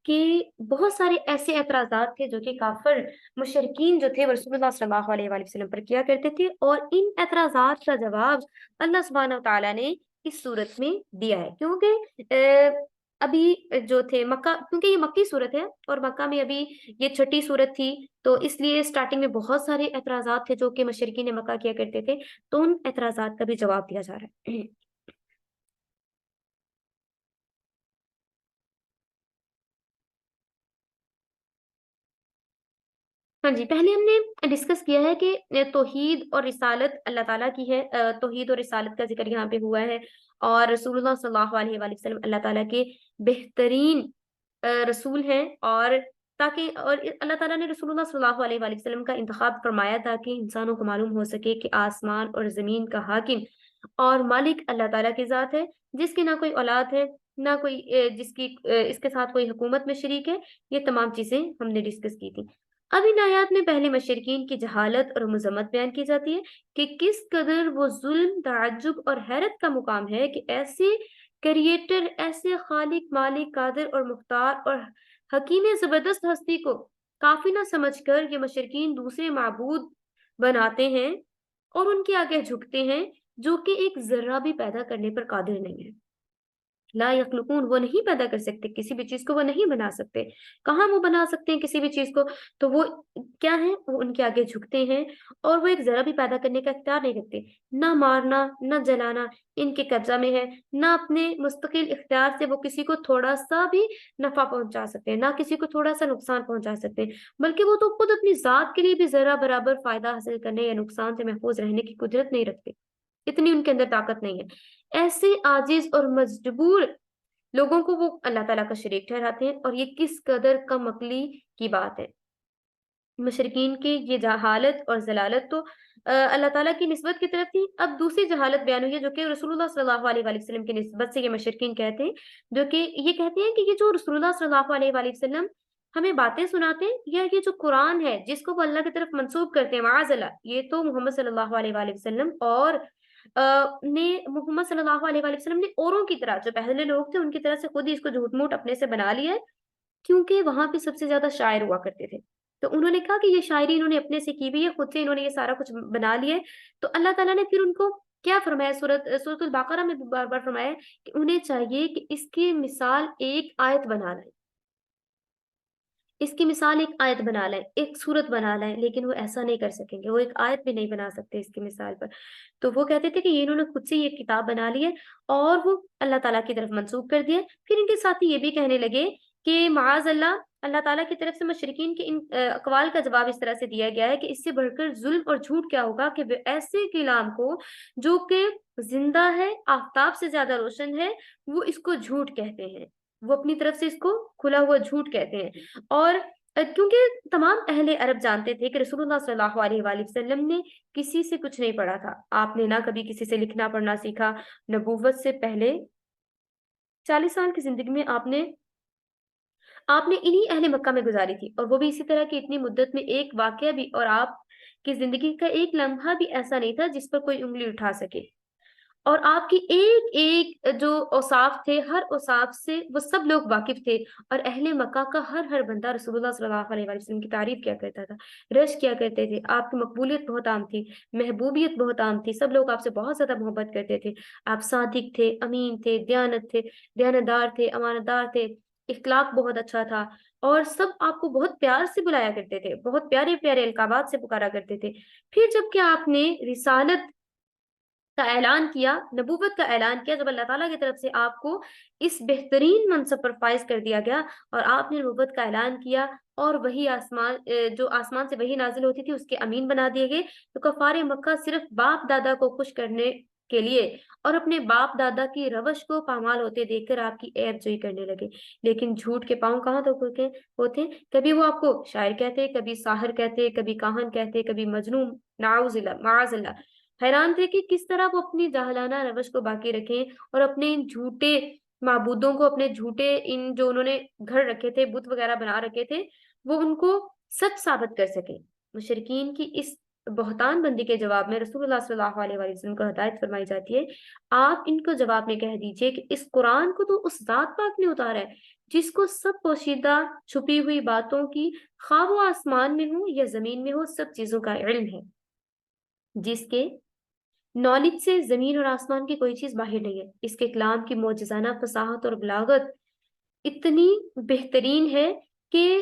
کہ بہت سارے ایسے اعتراضات تھے جو کہ کافر مشرکین جو تھے وہ رسول اللہ صلی اللہ علیہ وآلہ وسلم پر کیا کرتے تھے، اور ان اعتراضات کا جواب اللہ سبحانہ وتعالیٰ نے اس صورت میں دیا ہے، کیونکہ ابھی جو تھے مکہ، کیونکہ یہ مکی صورت ہے اور مکہ میں ابھی یہ چھٹی صورت تھی، تو اس لیے سٹارٹنگ میں بہت سارے اعتراضات تھے جو کہ مشرکین مکہ کیا کرتے تھے، تو ان اعتراضات کا بھی جواب دیا جا رہا ہے۔ ہاں جی، پہلے ہم نے ڈسکس کیا ہے کہ توحید اور رسالت اللہ تعالیٰ کی ہے، توحید اور رسالت کا ذکر یہاں پہ ہوا ہے، اور رسول اللہ صلی اللہ علیہ وآلہ وسلم اللہ تعالیٰ کے بہترین رسول ہیں، اور تاکہ اور اللہ تعالیٰ نے رسول اللہ صلی اللہ علیہ وآلہ وسلم کا انتخاب فرمایا تاکہ انسانوں کو معلوم ہو سکے کہ آسمان اور زمین کا حاکم اور مالک اللہ تعالیٰ کی ذات ہے، جس کی نہ کوئی اولاد ہے، نہ کوئی جس کی اس کے ساتھ کوئی حکومت میں شریک ہے۔ یہ تمام چیزیں ہم نے ڈسکس کی تھی۔ اب ان آیات میں پہلے مشرکین کی جہالت اور مذمت بیان کی جاتی ہے کہ کس قدر وہ ظلم، تعجب اور حیرت کا مقام ہے کہ ایسے کریٹر، ایسے خالق، مالک، قادر اور مختار اور حکیم زبردست ہستی کو کافی نہ سمجھ کر یہ مشرکین دوسرے معبود بناتے ہیں اور ان کے آگے جھکتے ہیں جو کہ ایک ذرہ بھی پیدا کرنے پر قادر نہیں ہے۔ لا یخلقون، وہ نہیں پیدا کر سکتے کسی بھی چیز کو، وہ نہیں بنا سکتے۔ کہاں وہ بنا سکتے ہیں کسی بھی چیز کو؟ تو وہ کیا ہے، وہ ان کے آگے جھکتے ہیں، اور وہ ایک ذرا بھی پیدا کرنے کا اختیار نہیں رکھتے۔ نہ مارنا نہ جلانا ان کے قبضہ میں ہے، نہ اپنے مستقل اختیار سے وہ کسی کو تھوڑا سا بھی نفع پہنچا سکتے ہیں، نہ کسی کو تھوڑا سا نقصان پہنچا سکتے ہیں، بلکہ وہ تو خود اپنی ذات کے لیے بھی ذرا برابر فائدہ حاصل کرنے یا نقصان سے محفوظ رہنے کی قدرت نہیں رکھتے، اتنی ان کے اندر طاقت نہیں ہے۔ ایسے عاجز اور مجبور لوگوں کو وہ اللہ تعالیٰ کا شریک ٹھہراتے ہیں، اور یہ کس قدر کم عقلی کی بات ہے۔ مشرکین کی یہ جہالت اور ضلالت تو اللہ تعالیٰ کی نسبت کی طرف تھی۔ اب دوسری جہالت بیان ہوئی ہے جو کہ رسول اللہ صلی اللہ علیہ وآلہ وسلم کی نسبت سے یہ مشرکین کہتے ہیں، جو کہ یہ کہتے ہیں کہ یہ جو رسول اللہ صلی اللہ علیہ وآلہ وسلم ہمیں باتیں سناتے ہیں، یا یہ جو قرآن ہے جس کو وہ اللہ کی طرف منسوب کرتے ہیں، معاذ اللہ، یہ تو محمد صلی اللہ علیہ وآلہ وسلم اور محمد صلی اللہ علیہ وآلہ وسلم نے اوروں کی طرح، جو پہلے لوگ تھے ان کی طرح سے خود ہی اس کو جھوٹ موٹ اپنے سے بنا لیا ہے، کیونکہ وہاں پہ سب سے زیادہ شاعر ہوا کرتے تھے، تو انہوں نے کہا کہ یہ شاعری انہوں نے اپنے سے کی ہوئی ہے، خود سے انہوں نے یہ سارا کچھ بنا لیا ہے۔ تو اللہ تعالیٰ نے پھر ان کو کیا فرمایا، سورۃ البقرہ میں بار بار فرمایا کہ انہیں چاہیے کہ اس کی مثال ایک آیت بنا لائیں، اس کی مثال ایک آیت بنا لیں، ایک صورت بنا لیں، لیکن وہ ایسا نہیں کر سکیں گے، وہ ایک آیت بھی نہیں بنا سکتے اس کی مثال پر۔ تو وہ کہتے تھے کہ یہ انہوں نے خود سے یہ کتاب بنا لی ہے اور وہ اللہ تعالیٰ کی طرف منسوخ کر دیا۔ پھر ان کے ساتھی یہ بھی کہنے لگے کہ معاذ اللہ، اللہ تعالیٰ کی طرف سے مشرکین کے ان اقوال کا جواب اس طرح سے دیا گیا ہے کہ اس سے بڑھ کر ظلم اور جھوٹ کیا ہوگا کہ وہ ایسے کلام کو جو کہ زندہ ہے، آفتاب سے زیادہ روشن ہے، وہ اس کو جھوٹ کہتے ہیں، وہ اپنی طرف سے اس کو کھلا ہوا جھوٹ کہتے ہیں۔ اور کیونکہ تمام اہل عرب جانتے تھے کہ رسول اللہ صلی اللہ علیہ وآلہ وسلم نے کسی سے کچھ نہیں پڑھا تھا، آپ نے نہ کبھی کسی سے لکھنا پڑھنا سیکھا، نبوت سے پہلے 40 سال کی زندگی میں آپ نے انہی اہل مکہ میں گزاری تھی، اور وہ بھی اسی طرح کی اتنی مدت میں ایک واقعہ بھی، اور آپ کی زندگی کا ایک لمحہ بھی ایسا نہیں تھا جس پر کوئی انگلی اٹھا سکے، اور آپ کی ایک ایک جو اوصاف تھے، ہر اوصاف سے وہ سب لوگ واقف تھے، اور اہل مکہ کا ہر بندہ رسول اللہ صلی اللہ علیہ وآلہ وسلم کی تعریف کیا کرتا تھا، رش کیا کرتے تھے، آپ کی مقبولیت بہت عام تھی، محبوبیت بہت عام تھی، سب لوگ آپ سے بہت زیادہ محبت کرتے تھے، آپ صادق تھے، امین تھے، دیانتدار تھے، امانتدار تھے، اخلاق بہت اچھا تھا، اور سب آپ کو بہت پیار سے بلایا کرتے تھے، بہت پیارے پیارے القابات سے پکارا کرتے تھے۔ پھر جب کہ آپ نے رسالت کا اعلان کیا، نبوت کا اعلان کیا، جب اللہ تعالیٰ کی طرف سے آپ کو اس بہترین منصب پر فائز کر دیا گیا، اور آپ نے نبوت کا اعلان کیا، اور وہی جو آسمان سے وہی نازل ہوتی تھی اس کے امین بنا دیے گئے، تو کفار مکہ صرف باپ دادا کو خوش کرنے کے لیے اور اپنے باپ دادا کی روش کو پامال ہوتے دیکھ کر آپ کی عیب جوئی کرنے لگے، لیکن جھوٹ کے پاؤں کہاں تک ہوتے، کبھی وہ آپ کو شاعر کہتے، کبھی ساحر کہتے، کبھی کاہن کہتے، کبھی مجنون، نعوذ اللہ معاذ اللہ۔ حیران تھے کہ کس طرح وہ اپنی جاہلانہ روش کو باقی رکھیں، اور اپنے ان جھوٹے معبودوں کو، اپنے جھوٹے ان جو انہوں نے گھر رکھے تھے، بت وغیرہ بنا رکھے تھے، وہ ان کو سچ ثابت کر سکیں۔ مشرکین کی اس بہتان بندی کے جواب میں رسول اللہ صلی اللہ علیہ وآلہ وسلم کو ہدایت فرمائی جاتی ہے، آپ ان کو جواب میں کہہ دیجئے کہ اس قرآن کو تو اس ذات پاک نے اتارا ہے جس کو سب پوشیدہ چھپی ہوئی باتوں کی، خواہ وہ آسمان میں ہو یا زمین میں ہو، سب چیزوں کا علم ہے، جس کے نالج سے زمین اور آسمان کی کوئی چیز باہر نہیں ہے۔ اس کے کلام کی معجزانہ فصاحت اور بلاغت اتنی بہترین ہے کہ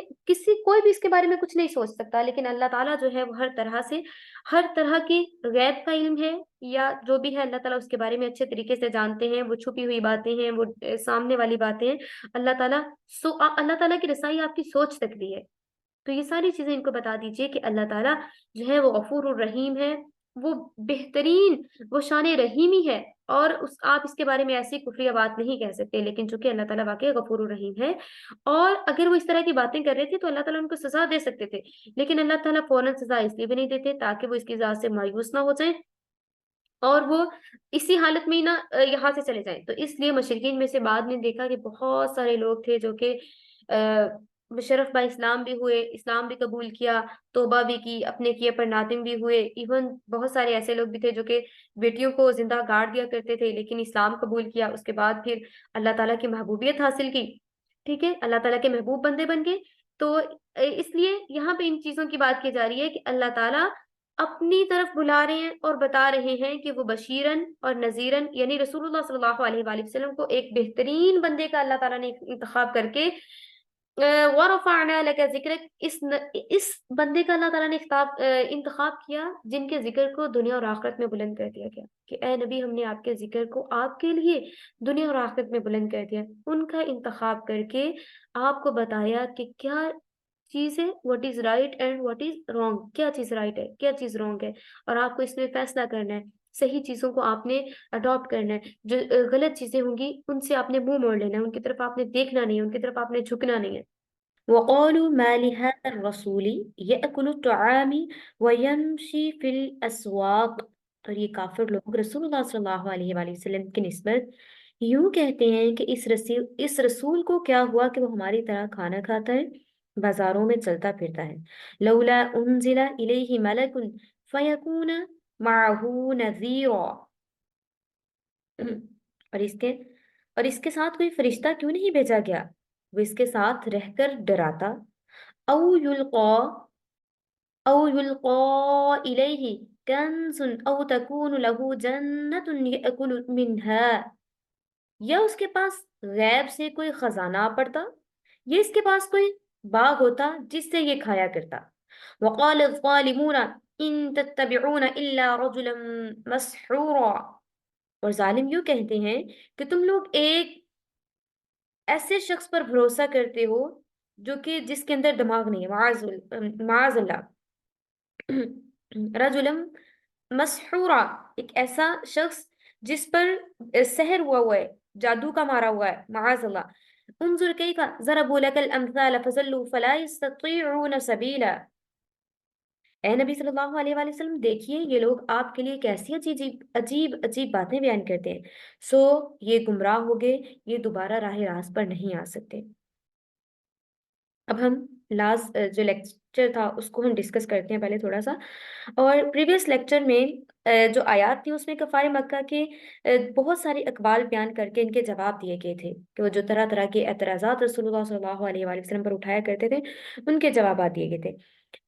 کوئی بھی اس کے بارے میں کچھ نہیں سوچ سکتا، لیکن اللہ تعالیٰ جو ہے وہ ہر طرح کی غیب کا علم ہے، یا جو بھی ہے اللہ تعالیٰ اس کے بارے میں اچھے طریقے سے جانتے ہیں، وہ چھپی ہوئی باتیں ہیں، وہ سامنے والی باتیں ہیں، اللہ تعالیٰ کی رسائی آپ کی سوچ تک بھی ہے۔ تو یہ ساری چیزیں ان کو بتا دیجئے کہ اللہ تعالیٰ جو ہے وہ غفور الرحیم ہے، وہ بہترین، وہ شان رحیمی ہے، اور آپ اس کے بارے میں ایسی کفریہ بات نہیں کہہ سکتے، لیکن چونکہ اللہ تعالیٰ واقعی غفور الرحیم ہے، اور اگر وہ اس طرح کی باتیں کر رہے تھے تو اللہ تعالیٰ ان کو سزا دے سکتے تھے، لیکن اللہ تعالیٰ فوراً سزا اس لیے بھی نہیں دیتے تاکہ وہ اس کی ذات سے مایوس نہ ہو جائیں اور وہ اسی حالت میں ہی نہ یہاں سے چلے جائیں۔ تو اس لیے مشرکین میں سے بعد میں دیکھا کہ بہت سارے لوگ تھے جو کہ مشرف با اسلام بھی ہوئے، اسلام بھی قبول کیا، توبہ بھی کی، اپنے کیے پر نادم بھی ہوئے، ایون بہت سارے ایسے لوگ بھی تھے جو کہ بیٹیوں کو زندہ گاڑ دیا کرتے تھے لیکن اسلام قبول کیا، اس کے بعد پھر اللہ تعالیٰ کی محبوبیت حاصل کی، ٹھیک ہے، اللہ تعالیٰ کے محبوب بندے بن گئے۔ تو اس لیے یہاں پہ ان چیزوں کی بات کی جا رہی ہے کہ اللہ تعالیٰ اپنی طرف بلا رہے ہیں اور بتا رہے ہیں کہ وہ بشیرن اور نذیرن، یعنی رسول اللہ صلی اللہ علیہ وآلہ وسلم کو ایک بہترین بندے کا اللہ تعالیٰ نے انتخاب کر کے وَرَفَعْنَا لَكَ ذِكْرَكَ، اس بندے کا اللہ تعالیٰ نے انتخاب کیا جن کے ذکر کو دنیا اور آخرت میں بلند کر دیا گیا، کہ اے نبی ہم نے آپ کے ذکر کو آپ کے لیے دنیا اور آخرت میں بلند کر دیا، ان کا انتخاب کر کے آپ کو بتایا کہ کیا چیز ہے، what is right and what is wrong, کیا چیز رائٹ ہے کیا چیز رانگ ہے، اور آپ کو اس میں فیصلہ کرنا ہے، صحیح چیزوں کو آپ نے اڈاپٹ کرنا ہے، جو غلط چیزیں ہوں گی ان سے آپ نے منہ موڑ لینا ہے، ان کی طرف آپ نے دیکھنا نہیں ہے، ان کی طرف آپ نے جھکنا نہیں ہے۔ وَقَالُوا مَا لِهَذَا الرَّسُولِ يَأْكُلُ الطَّعَامِ وَيَمْشِي فِي الْأَسْوَاقِ، اور یہ کافر لوگ رسول اللہ صلی اللہ علیہ وآلہ وسلم کی نسبت یوں کہتے ہیں کہ اس رسول کو کیا ہوا کہ وہ ہماری طرح کھانا کھاتا ہے، بازاروں میں چلتا پھرتا ہے۔ لولا انزل الیہ ملک فیکون معہ نذیرا، اور اس کے ساتھ کوئی فرشتہ کیوں نہیں بھیجا گیا، وہ اس کے ساتھ رہ کر ڈراتا، او یلقا الیہ کنز او تکون لہ جنت یأکل منها، یا اس کے پاس غیب سے کوئی خزانہ آ پڑتا، یا اس کے پاس کوئی باغ ہوتا جس سے یہ کھایا کرتا۔ وقال الظالمون ان تتبعون الا رجلا مسحورا، اور ظالم یوں کہتے ہیں کہ تم لوگ ایک ایسے شخص پر بھروسہ کرتے ہو جو کہ جس کے اندر دماغ نہیں ہے، معاذ اللہ، رجلم مسحورا، ایک ایسا شخص جس پر سحر ہوا ہے، جادو کا مارا ہوا ہے، معاذ اللہ۔ انظر کیف ضربوا لك الامثال فضلوا فلا يستطيعون سبیلا، اے نبی صلی اللہ علیہ وآلہ وسلم دیکھیے یہ لوگ آپ کے لیے کیسی عجیب باتیں بیان کرتے ہیں، سو یہ گمراہ ہو گئے، یہ دوبارہ راہ راست پر نہیں آ سکتے۔ اب ہم جو لیکچر تھا اس کو ہم ڈسکس کرتے ہیں پہلے تھوڑا سا، اور پریویس لیکچر میں جو آیات تھی اس میں کفار مکہ کے بہت سارے اقوال بیان کر کے ان کے جواب دیے گئے تھے، کہ وہ جو طرح طرح کے اعتراضات رسول اللہ صلی اللہ علیہ وآلہ وسلم پر اٹھایا کرتے تھے ان کے جوابات دیے گئے تھے۔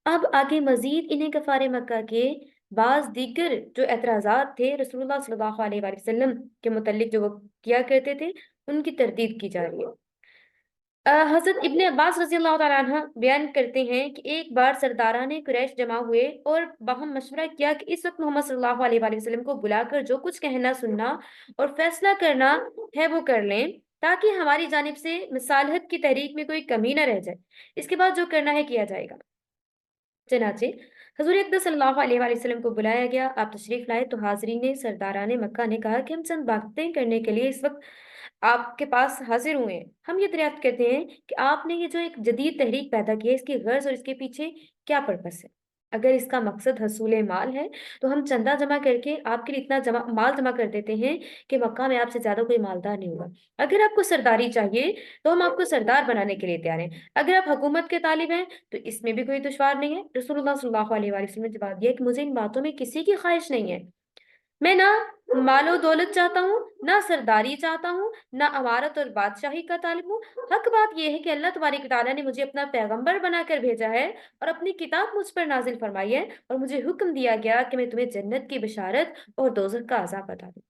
اب آگے مزید انہیں کفار مکہ کے بعض دیگر جو اعتراضات تھے رسول اللہ صلی اللہ علیہ وآلہ وسلم کے متعلق جو وہ کیا کرتے تھے ان کی تردید کی جا رہی ہے۔ حضرت ابن عباس رضی اللہ تعالیٰ عنہ بیان کرتے ہیں کہ ایک بار سرداران قریش جمع ہوئے اور باہم مشورہ کیا کہ اس وقت محمد صلی اللہ علیہ وآلہ وسلم کو بلا کر جو کچھ کہنا سننا اور فیصلہ کرنا ہے وہ کر لیں تاکہ ہماری جانب سے مصالحت کی تحریک میں کوئی کمی نہ رہ جائے، اس کے بعد جو کرنا ہے کیا جائے گا۔ چنانچہ حضور اقدس صلی اللہ علیہ وآلہ وسلم کو بلایا گیا، آپ تشریف لائے تو حاضرین سرداران مکہ نے کہا کہ ہم چند باتیں کرنے کے لیے اس وقت آپ کے پاس حاضر ہوئے ہیں، ہم یہ دریافت کرتے ہیں کہ آپ نے یہ جو ایک جدید تحریک پیدا کی ہے اس کی غرض اور اس کے پیچھے کیا پرپس ہے۔ اگر اس کا مقصد حصول مال ہے تو ہم چندہ جمع کر کے آپ کے لیے اتنا مال جمع کر دیتے ہیں کہ مکہ میں آپ سے زیادہ کوئی مالدار نہیں ہوگا۔ اگر آپ کو سرداری چاہیے تو ہم آپ کو سردار بنانے کے لیے تیار ہیں۔ اگر آپ حکومت کے طالب ہیں تو اس میں بھی کوئی دشوار نہیں ہے۔ رسول اللہ صلی اللہ علیہ وآلہ وسلم نے جواب دیا کہ مجھے ان باتوں میں کسی کی خواہش نہیں ہے۔ میں نہ مال و دولت چاہتا ہوں، نہ سرداری چاہتا ہوں، نہ امارت اور بادشاہی کا طالب ہوں۔ حق بات یہ ہے کہ اللہ تبارک و تعالیٰ نے مجھے اپنا پیغمبر بنا کر بھیجا ہے اور اپنی کتاب مجھ پر نازل فرمائی ہے، اور مجھے حکم دیا گیا کہ میں تمہیں جنت کی بشارت اور دوزخ کا عذاب بتا دوں۔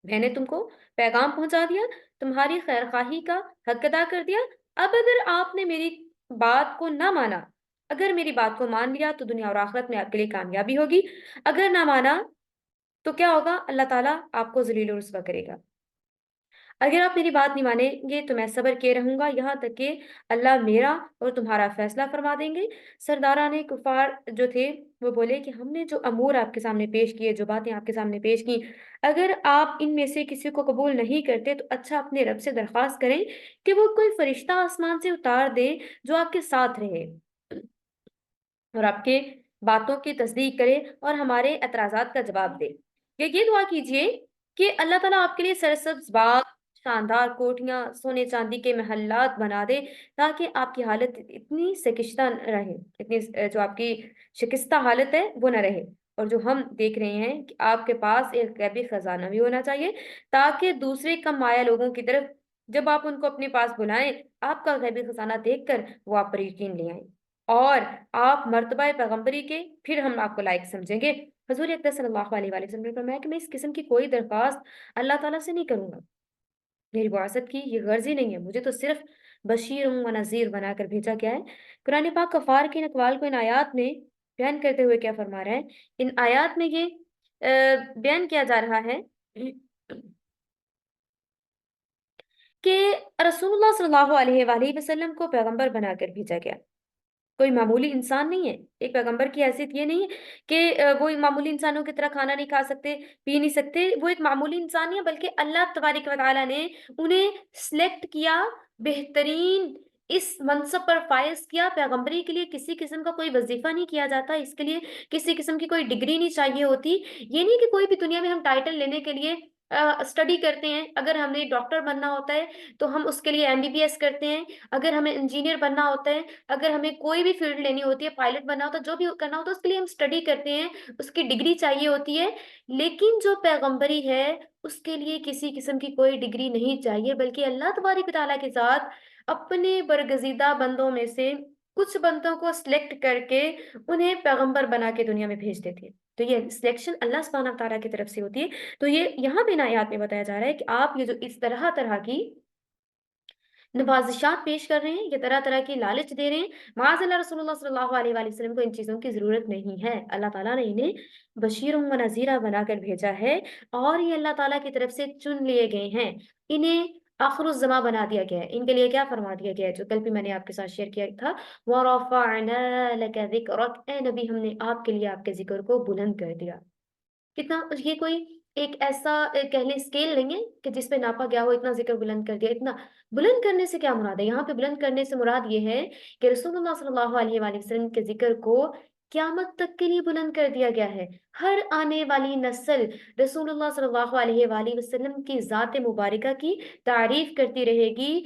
میں نے تم کو پیغام پہنچا دیا، تمہاری خیر خواہی کا حق ادا کر دیا۔ اب اگر آپ نے میری بات کو نہ مانا، اگر میری بات کو مان لیا تو دنیا اور آخرت میں آپ کے لیے کامیابی ہوگی، اگر نہ مانا تو کیا ہوگا؟ اللہ تعالیٰ آپ کو ذلیل و رسوا کرے گا۔ اگر آپ میری بات نہیں مانیں گے تو میں صبر کیے رہوں گا یہاں تک کہ اللہ میرا اور تمہارا فیصلہ فرما دیں گے۔ سرداران کفار جو تھے وہ بولے کہ ہم نے جو امور آپ کے سامنے پیش کیے، جو باتیں آپ کے سامنے پیش کی، اگر آپ ان میں سے کسی کو قبول نہیں کرتے تو اچھا اپنے رب سے درخواست کریں کہ وہ کوئی فرشتہ آسمان سے اتار دے جو آپ کے ساتھ رہے اور آپ کے باتوں کی تصدیق کرے اور ہمارے اعتراضات کا جواب دے۔ یا یہ دعا کیجئے کہ اللہ تعالیٰ آپ کے لیے سرسبز باغ، شاندار کوٹھیاں، سونے چاندی کے محلات بنا دے تاکہ آپ کی حالت اتنی شکستہ رہے، اتنی جو آپ کی شکستہ حالت ہے وہ نہ رہے۔ اور جو ہم دیکھ رہے ہیں کہ آپ کے پاس ایک غیبی خزانہ بھی ہونا چاہیے تاکہ دوسرے کم مایہ لوگوں کی طرف جب آپ ان کو اپنے پاس بلائیں، آپ کا غیبی خزانہ دیکھ کر وہ آپ پر یقین لے آئیں اور آپ مرتبہ پیغمبری کے پھر ہم آپ کو لائق سمجھیں گے۔ حضور اکرم صلی اللہ علیہ وآلہ وسلم نے فرمایا کہ میں اس قسم کی کوئی درخواست اللہ تعالیٰ سے نہیں کروں گا۔ میری بعثت کی یہ غرض ہی نہیں ہے، مجھے تو صرف بشیر و نذیر بنا کر بھیجا گیا ہے۔ قرآن پاک کفار کے ان اقوال کو ان آیات میں بیان کرتے ہوئے کیا فرما رہا ہے؟ ان آیات میں یہ بیان کیا جا رہا ہے کہ رسول اللہ صلی اللہ علیہ وآلہ وسلم کو پیغمبر بنا کر بھیجا گیا، کوئی معمولی انسان نہیں ہے۔ ایک پیغمبر کی حیثیت یہ نہیں ہے کہ وہ معمولی انسانوں کی طرح کھانا نہیں کھا سکتے، پی نہیں سکتے، وہ ایک معمولی انسان نہیں ہے، بلکہ اللہ تبارک و تعالیٰ نے انہیں سلیکٹ کیا، بہترین اس منصب پر فائز کیا۔ پیغمبری کے لیے کسی قسم کا کوئی وظیفہ نہیں کیا جاتا، اس کے لیے کسی قسم کی کوئی ڈگری نہیں چاہیے ہوتی۔ یہ نہیں کہ کوئی بھی دنیا میں ہم ٹائٹل لینے کے لیے اسٹڈی کرتے ہیں، اگر ہمیں ڈاکٹر بننا ہوتا ہے تو ہم اس کے لیے MBBS کرتے ہیں، اگر ہمیں انجینئر بننا ہوتا ہے، اگر ہمیں کوئی بھی فیلڈ لینی ہوتی ہے، پائلٹ بننا ہوتا ہے، جو بھی کرنا ہوتا ہے اس کے لیے ہم اسٹڈی کرتے ہیں، اس کی ڈگری چاہیے ہوتی ہے۔ لیکن جو پیغمبری ہے اس کے لیے کسی قسم کی کوئی ڈگری نہیں چاہیے، بلکہ اللہ تبارک و تعالیٰ کے ساتھ اپنے برگزیدہ بندوں میں سے کچھ بندوں کو سلیکٹ کر کے انہیں پیغمبر بنا کے دنیا میں بھیج دیتے ہیں۔ تو یہ سلیکشن اللہ سبحانہ و تعالیٰ کی طرف سے ہوتی ہے۔ تو یہ یہاں پہ آیات میں بتایا جا رہا ہے کہ آپ یہ جو اس طرح طرح کی نوازشات پیش کر رہے ہیں، یہ طرح طرح کی لالچ دے رہے ہیں، معاذ اللہ رسول اللہ صلی اللہ علیہ وآلہ وسلم کو ان چیزوں کی ضرورت نہیں ہے۔ اللہ تعالیٰ نے انہیں بشیر و نذیرہ بنا کر بھیجا ہے اور یہ اللہ تعالیٰ کی طرف سے چن لیے گئے ہیں، انہیں آخر الزماں بنا دیا گیا ہے۔ ان کے لیے کیا فرما دیا گیا ہے جو کل بھی میں نے آپ کے ساتھ شیئر کیا تھا، وَرَفَعْنَا لَكَ ذِكْرَكَ، اے نبی ہم نے آپ کے لیے آپ کے ذکر کو بلند کر دیا۔ کتنا یہ کوئی ایک ایسا کہہ لیں اسکیل نہیں ہے کہ جس پہ ناپا گیا ہو اتنا ذکر بلند کر دیا۔ اتنا بلند کرنے سے کیا مراد ہے؟ یہاں پہ بلند کرنے سے مراد یہ ہے کہ رسول اللہ صلی اللہ علیہ وآلہ وسلم کے ذکر کو قیامت تک کے لیے بلند کر دیا گیا ہے۔ ہر آنے والی نسل رسول اللہ صلی اللہ علیہ وآلہ وسلم کی ذات مبارکہ کی تعریف کرتی رہے گی،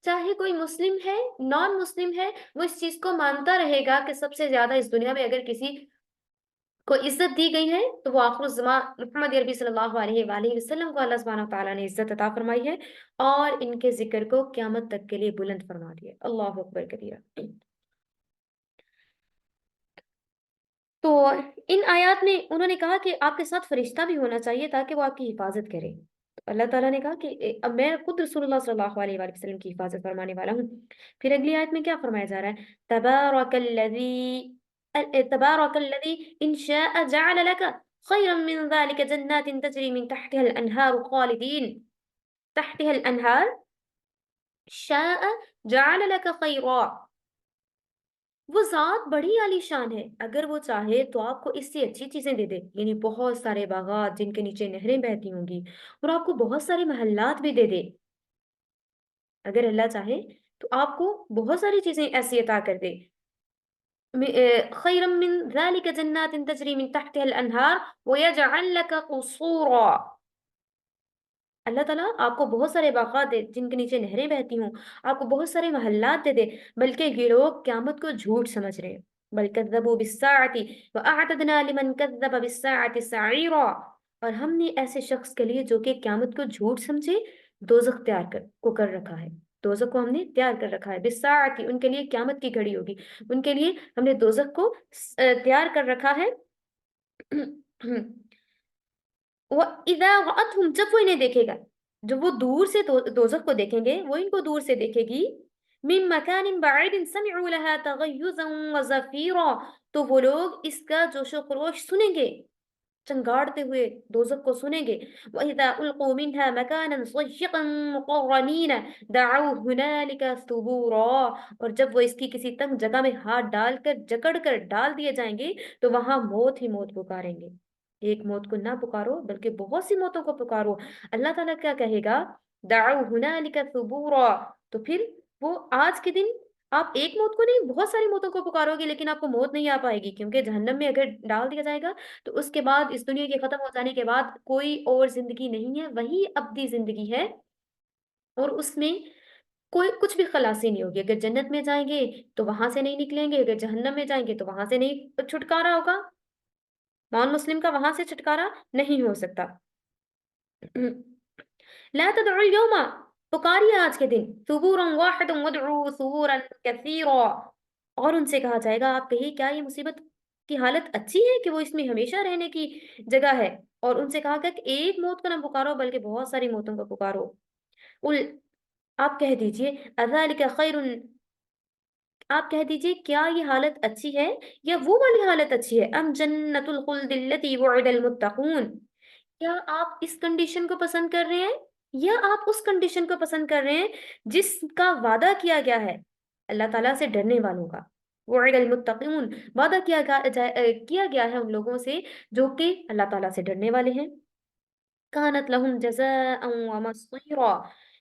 چاہے کوئی مسلم ہے، نان مسلم ہے، وہ اس چیز کو مانتا رہے گا کہ سب سے زیادہ اس دنیا میں اگر کسی کو عزت دی گئی ہے تو وہ آخر الزماں محمد عربی صلی اللہ علیہ وآلہ وسلم کو اللہ سبحانہ تعالیٰ نے عزت عطا فرمائی ہے اور ان کے ذکر کو قیامت تک کے لیے بلند فرما دیا۔ اللہ اکبر کبیرہ۔ تو ان آیات میں انہوں نے کہا کہ آپ کے ساتھ فرشتہ بھی ہونا چاہیے تاکہ وہ آپ کی حفاظت کرے۔ تو اللہ تعالیٰ نے کہا کہ اب میں خود رسول اللہ صلی اللہ علیہ وآلہ وسلم کی حفاظت فرمانے والا ہوں۔ پھر اگلی آیت میں کیا فرمایا جا رہا ہے؟ تبارك الذي إن شاء جعل لك خيرا من ذلك جنات تجري من تحتها الأنهار خالدين تحتها الأنهار شاء جعل لك خيرا۔ وہ ذات بڑی عالی شان ہے، اگر وہ چاہے تو آپ کو اس سے اچھی چیزیں دے دے، یعنی بہت سارے باغات جن کے نیچے نہریں بہتی ہوں گی، اور آپ کو بہت سارے محلات بھی دے دے۔ اگر اللہ چاہے تو آپ کو بہت ساری چیزیں ایسی عطا کر دے۔ خيرا من ذلك جنات تجري من تحتها الأنهار ويجعل لك قصورا. اللہ تعالیٰ آپ کو بہت سارے باغات دے جن کے نیچے نہریں بہتی ہوں، آپ کو بہت سارے محلات دے دے، بلکہ یہ لوگ قیامت کو جھوٹ سمجھ رہے ہیں. بل کذبوا بالساعة وأعتدنا لمن كذب بالساعة سعيرا. اور ہم نے ایسے شخص کے لیے جو کہ قیامت کو جھوٹ سمجھے دوزخ کر رکھا ہے. دوزخ کو ہم نے تیار کر رکھا ہے. بالساعة ان کے لیے قیامت کی گھڑی ہوگی، ان کے لیے ہم نے دوزخ کو تیار کر رکھا ہے. وَإِذَا رَأَتْهُمْ جب وہ انہیں دیکھے گا، جب وہ دور سے دوزخ کو دیکھیں گے، وہ ان کو دور سے دیکھے گی. مِن مَكَانٍ بَعِيدٍ سَمِعُوا لَهَا تَغَيُّظًا وَزَفِيرًا. تو وہ لوگ اس کا جوش و خروش سنیں گے، چنگاڑتے ہوئے دوزخ کو سنیں گے. وَإِذَا أُلْقُوا مِنْهَا مَكَانًا ضَيِّقًا مُقَرَّنِينَ دَعَوْا هُنَالِكَ ثُبُورًا. اور جب وہ اس کی کسی تنگ جگہ میں ہاتھ ڈال کر جکڑ کر ڈال دیے جائیں گے تو وہاں موت ہی موت پکاریں گے. ایک موت کو نہ پکارو بلکہ بہت سی موتوں کو پکارو. اللہ تعالیٰ کیا کہے گا؟ دعوا هنالك ثبورا. تو پھر وہ آج کے دن آپ ایک موت کو نہیں بہت ساری موتوں کو پکارو گے لیکن آپ کو موت نہیں آ پائے گی، کیونکہ جہنم میں اگر ڈال دیا جائے گا تو اس کے بعد اس دنیا کے ختم ہو جانے کے بعد کوئی اور زندگی نہیں ہے، وہی ابدی زندگی ہے. اور اس میں کوئی کچھ بھی خلاصی نہیں ہوگی. اگر جنت میں جائیں گے تو وہاں سے نہیں نکلیں گے، اگر جہنم میں جائیں گے تو وہاں سے نہیں چھٹکارا ہوگا. نان مسلم کا وہاں سے چھٹکارا نہیں ہو سکتا. لا تدعوا اليوم، پکاریے آج کے دن. ثبورا واحدا وادعوا ثبورا كثيرا. اور ان سے کہا جائے گا آپ کہیے کیا یہ مصیبت کی حالت اچھی ہے کہ وہ اس میں ہمیشہ رہنے کی جگہ ہے. اور ان سے کہا گیا کہ ایک موت کو نہ پکارو بلکہ بہت ساری موتوں کو پکارو. قل، آپ کہہ دیجئے اذالک خیر، آپ کہہ دیجئے کیا یہ حالت اچھی ہے یا وہ والی حالت اچھی ہے؟ ام جنت الخلد التي وعد المتقون. کیا آپ اس کنڈیشن کو پسند کر رہے ہیں یا آپ اس کنڈیشن کو پسند کر رہے ہیں جس کا وعدہ کیا گیا ہے اللہ تعالیٰ سے ڈرنے والوں کا؟ وعد المتقون، وعدہ کیا گیا ہے ان لوگوں سے جو کہ اللہ تعالیٰ سے ڈرنے والے ہیں. کانت لہم جزاء ومصیرا،